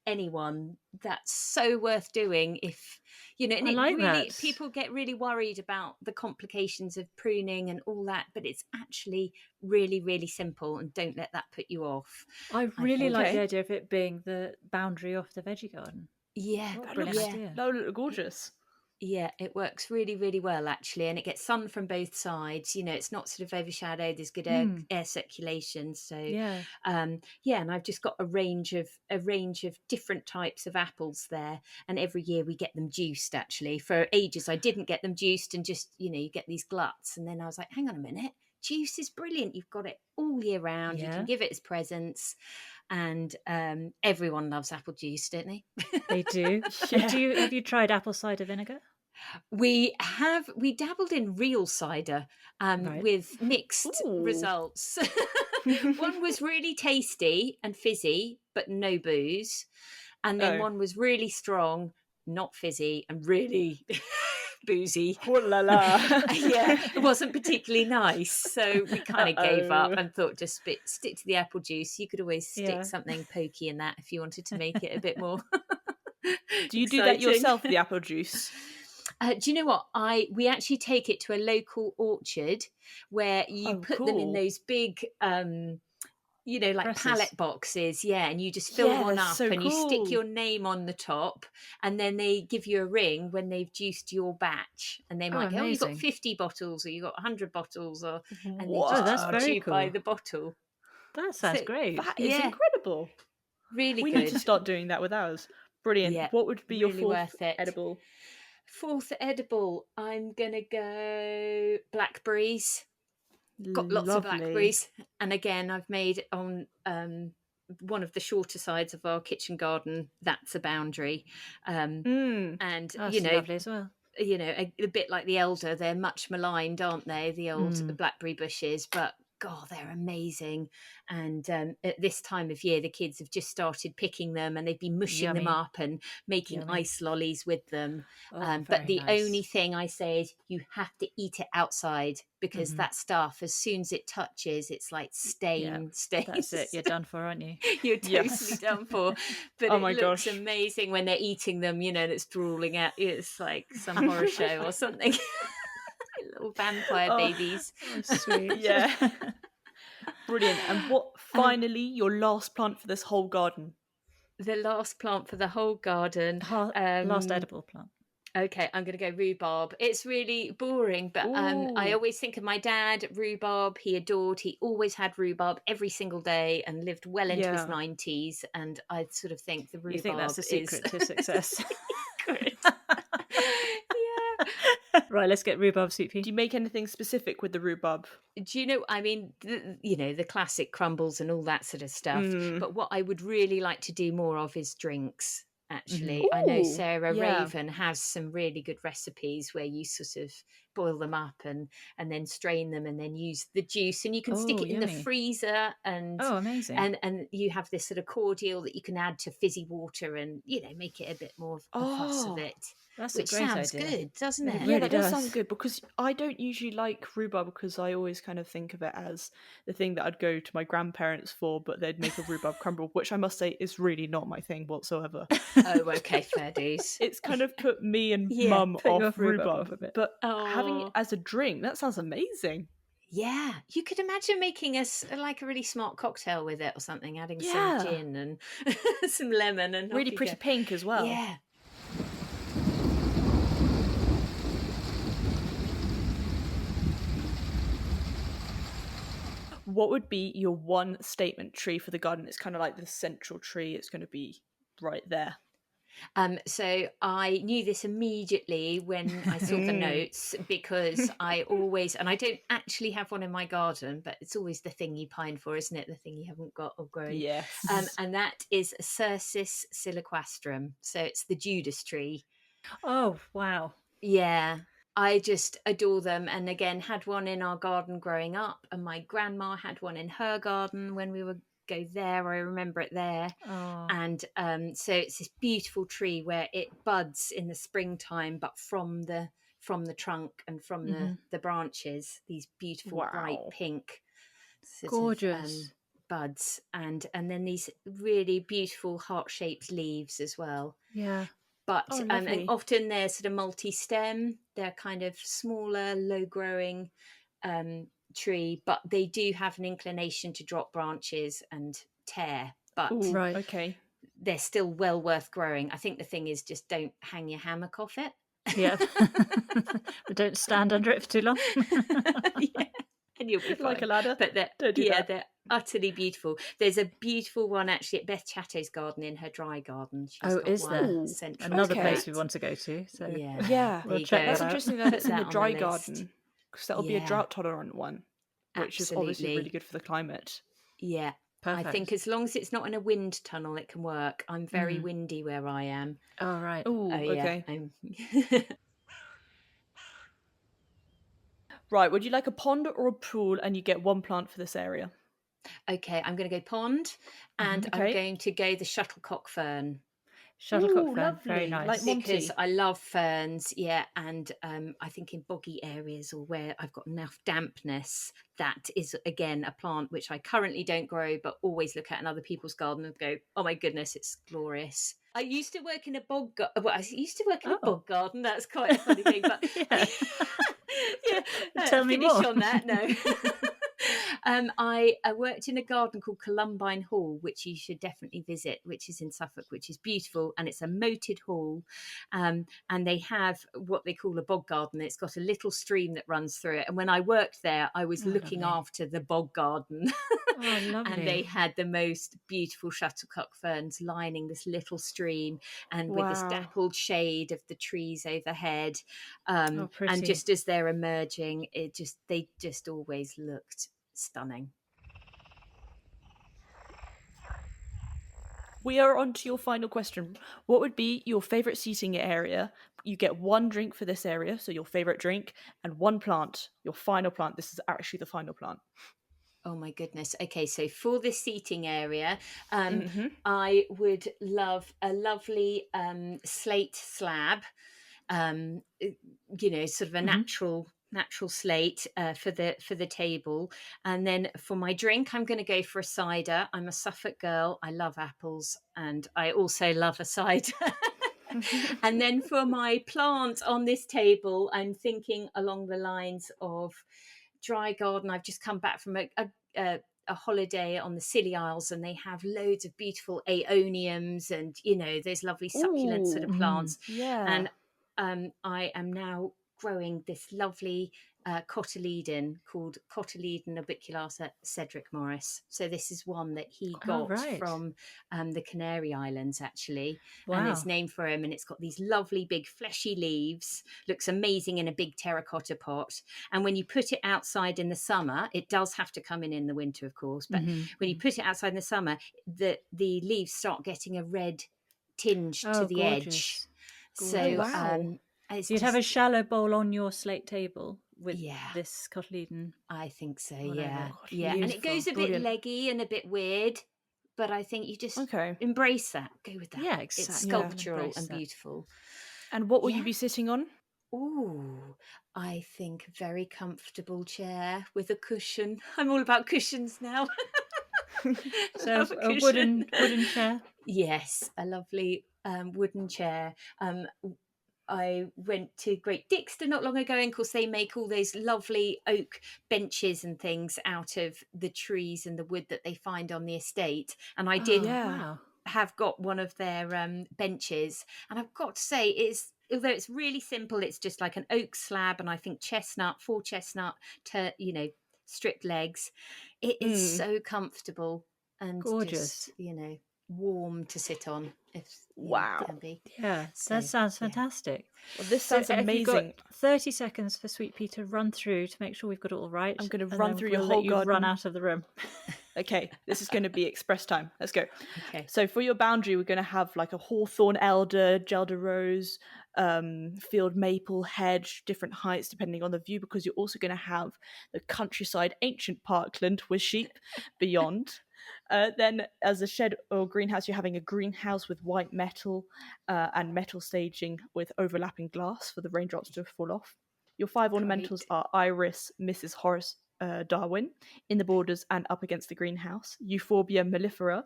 anyone, that's so worth doing if and I like that. people get really worried about the complications of pruning and all that, but it's actually really, really simple, and don't let that put you off. I really think. like the idea of it being the boundary off the veggie garden. Yeah, What a That brilliant looks, idea. that would look gorgeous. Yeah, it works really, really well actually, and it gets sun from both sides. It's not sort of overshadowed. There's good air circulation. So Yeah. and I've just got a range of different types of apples there, and every year we get them juiced. Actually, for ages I didn't get them juiced, and just you get these gluts, and then I was like, hang on a minute, juice is brilliant. You've got it all year round. You Yeah. can give it as presents. And everyone loves apple juice, don't they? They do. Yeah. And have you tried apple cider vinegar? We dabbled in real cider Right. with mixed Ooh. results. One was really tasty and fizzy, but no booze. And then one was really strong, not fizzy, and really boozy. Oh la la. Yeah, it wasn't particularly nice. So we kind of gave up and thought, just stick to the apple juice. You could always stick something pokey in that if you wanted to make it a bit more. Do you do that yourself, the apple juice? Do you know what? We actually take it to a local orchard where you put them in cool. those big, like Presses. pallet boxes, and you just fill one that's up so and you stick cool. your name on the top, and then they give you a ring when they've juiced your batch, and they might go, you've got amazing. 50 bottles, or you've got 100 bottles, and they Wow. just That's charge very you by cool. the bottle. That sounds So great. That is Yeah. incredible. Really We good. need to start doing that with ours. Brilliant. Yeah, What would be your really fourth worth it. edible? Fourth edible, I'm gonna go blackberries. Got lots of Lovely. blackberries, and again I've made on one of the shorter sides of our kitchen garden, that's a boundary, and That's lovely as well. a bit like the elder, they're much maligned, aren't they, the old blackberry bushes, but God, they're amazing. And at this time of year, the kids have just started picking them, and they've been mushing them Yummy. up and making Yummy. ice lollies with them. Oh, But very the nice. only thing I say is you have to eat it outside, because that stuff, as soon as it touches, it's like stain. That's it. You're done for, aren't you? You're totally Yes. done for. But Oh it my looks gosh. amazing when they're eating them, and it's drooling out. It's like some horror show or something. Little vampire babies. Oh, sweet. Yeah. Brilliant. And what, finally, your last plant for this whole garden? The last plant for the whole garden. Last edible plant. Okay, I'm going to go rhubarb. It's really boring, but I Ooh. always think of my dad, rhubarb. He always had rhubarb every single day and lived well into his Yeah. 90s. And I sort of think the rhubarb You think that's the secret to success? secret. Right, let's get rhubarb soup. Do you make anything specific with the rhubarb? Do you know, I mean, the classic crumbles and all that sort of stuff. But what I would really like to do more of is drinks, actually. I know Ooh, Sarah yeah. Raven has some really good recipes where you sort of boil them up and then strain them and then use the juice, and you can stick Oh, it in the yummy. freezer, and Oh, amazing. and you have this sort of cordial that you can add to fizzy water and make it a bit more of a fuss of it. That's Which a great sounds idea. good, doesn't It it? really Yeah, that does does. sound good, because I don't usually like rhubarb, because I always kind of think of it as the thing that I'd go to my grandparents for, but they'd make a rhubarb crumble, which I must say is really not my thing whatsoever. Oh, okay, fair dues. It's kind of put me and Yeah, mum put you off off rhubarb rhubarb, off a bit. but having it Oh. as a drink, that sounds amazing. Yeah, you could imagine making like a really smart cocktail with it or something, adding Yeah. some gin and some lemon and off Really you pretty go. pink as well. Yeah. What would be your one statement tree for the garden? It's kind of like the central tree. It's going to be right there. So I knew this immediately when I saw the notes, because I always, and I don't actually have one in my garden, but it's always the thing you pine for, isn't it? The thing you haven't got or growing. Yes. And that is Cercis siliquastrum. So it's the Judas tree. Oh, wow. Yeah, I just adore them. And again, had one in our garden growing up, and my grandma had one in her garden when we would go there. I remember it there. Oh. And so it's this beautiful tree where it buds in the springtime, but from the trunk and from the branches, these beautiful bright Wow. pink sort Gorgeous. of buds, and then these really beautiful heart-shaped leaves as well. Yeah. But Oh, and lovely. often they're sort of multi-stem. They're kind of smaller, low-growing tree, but they do have an inclination to drop branches and tear. But Ooh, Right. Okay. they're still well worth growing. I think the thing is, just don't hang your hammock off it. Yeah. But don't stand under it for too long. Yeah. And you'll be fine. Like a ladder. But Don't do that. they're utterly beautiful. There's a beautiful one actually at Beth Chatto's garden, in her dry garden. She's Oh, got is one there? Ooh, central Another to place that. we want to go to. So Yeah, Yeah. there We'll you check go. that That's out. interesting that it's Put in the that on dry list. garden, because that'll be a Yeah. drought tolerant one, which is obviously Absolutely. really good for the climate. Yeah. Perfect. I think as long as it's not in a wind tunnel, it can work. I'm very windy where I am. Oh, right. Ooh, Oh, yeah. okay. I'm... Right, would you like a pond or a pool, and you get one plant for this area? Okay, I'm going to go pond, and I'm Okay. going to go the shuttlecock fern. Shuttlecock Ooh, fern. Very lovely. nice. Like Monty. Because I love ferns, yeah, and I think in boggy areas or where I've got enough dampness, that is again a plant which I currently don't grow, but always look at in other people's garden and go, "Oh my goodness, it's glorious." I used to work in a bog garden. That's quite a funny thing, but Yeah. yeah. Tell me finish more. on that. No. I worked in a garden called Columbine Hall, which you should definitely visit, which is in Suffolk, which is beautiful, and it's a moated hall, and they have what they call a bog garden. It's got a little stream that runs through it, and when I worked there, I was looking lovely. after the bog garden. Oh, lovely. And they had the most beautiful shuttlecock ferns lining this little stream, and with this Wow. dappled shade of the trees overhead. Oh, And pretty. just as they're emerging, they just always looked stunning. We are on to your final question. What would be your favourite seating area? You get one drink for this area, so your favourite drink, and one plant, your final plant. This is actually the final plant. Oh my goodness. Okay, so for the seating area, Mm-hmm. I would love a lovely slate slab, sort of a natural slate for the table. And then for my drink, I'm going to go for a cider. I'm a Suffolk girl. I love apples, and I also love a cider. And then for my plant on this table, I'm thinking along the lines of dry garden. I've just come back from a holiday on the Scilly Isles, and they have loads of beautiful aeoniums and those lovely succulent sort of plants. Yeah. And I am now growing this lovely cotyledon called Cotyledon orbiculata Cedric Morris. So this is one that he got from the Canary Islands, actually. Wow. And it's named for him, and it's got these lovely big fleshy leaves. Looks amazing in a big terracotta pot. And when you put it outside in the summer, it does have to come in the winter, of course, but when you put it outside in the summer, the leaves start getting a red tinge to the edge. So So you'd have a shallow bowl on your slate table with Yeah. this cotyledon. I think so, Whatever. yeah. And it goes a bit leggy and a bit weird, but I think you just embrace that. Go with that. Yeah, exactly. It's sculptural and beautiful. And what will you be sitting on? Ooh, I think a very comfortable chair with a cushion. I'm all about cushions now. So a wooden chair? Yes, a lovely wooden chair. I went to Great Dixter not long ago, and of course they make all those lovely oak benches and things out of the trees and the wood that they find on the estate. And I did have got one of their benches, and I've got to say, although it's really simple, it's just like an oak slab, and I think four chestnut, stripped legs. It is so comfortable and gorgeous, just, warm to sit on. If can be. Yeah, so, that sounds fantastic. Well, this sounds amazing. You've got 30 seconds for Sweet Pea to run through to make sure we've got it all right. I'm going to run through your whole garden. Run out of the room. Okay, this is going to be express time. Let's go. Okay. So for your boundary, we're going to have like a hawthorn elder, gelder rose, field maple, hedge, different heights depending on the view, because you're also going to have the countryside ancient parkland with sheep beyond. Then as a shed or greenhouse, you're having a greenhouse with white metal and metal staging with overlapping glass for the raindrops to fall off. Your 5 ornamentals are Iris, Mrs. Horace Darwin, in the borders and up against the greenhouse. Euphorbia mellifera,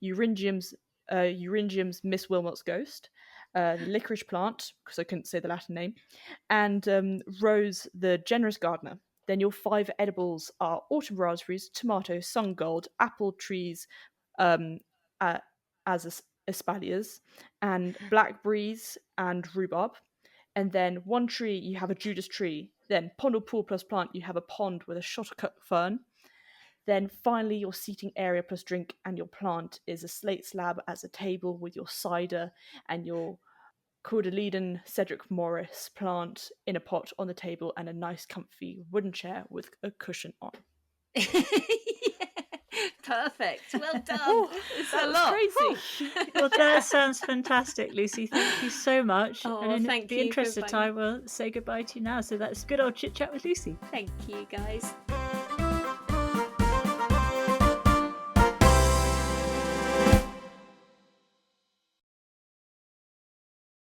Euringiums Miss Wilmot's Ghost, the licorice plant, because I couldn't say the Latin name, and Rose the Generous Gardener. Then your 5 edibles are autumn raspberries, tomato, sun gold, apple trees, espaliers, and blackberries and rhubarb. And then 1 tree, you have a Judas tree. Then pond or pool plus plant, you have a pond with a shottercut fern. Then finally, your seating area plus drink and your plant is a slate slab as a table with your cider and your Cotyledon Cedric Morris plant in a pot on the table, and a nice comfy wooden chair with a cushion on. Perfect. Well done. That's crazy. Well, that sounds fantastic, Lucy. Thank you so much. Oh, and thank you. In the interest of time, we'll say goodbye to you now. So that's good old Chit Chat with Lucy. Thank you, guys.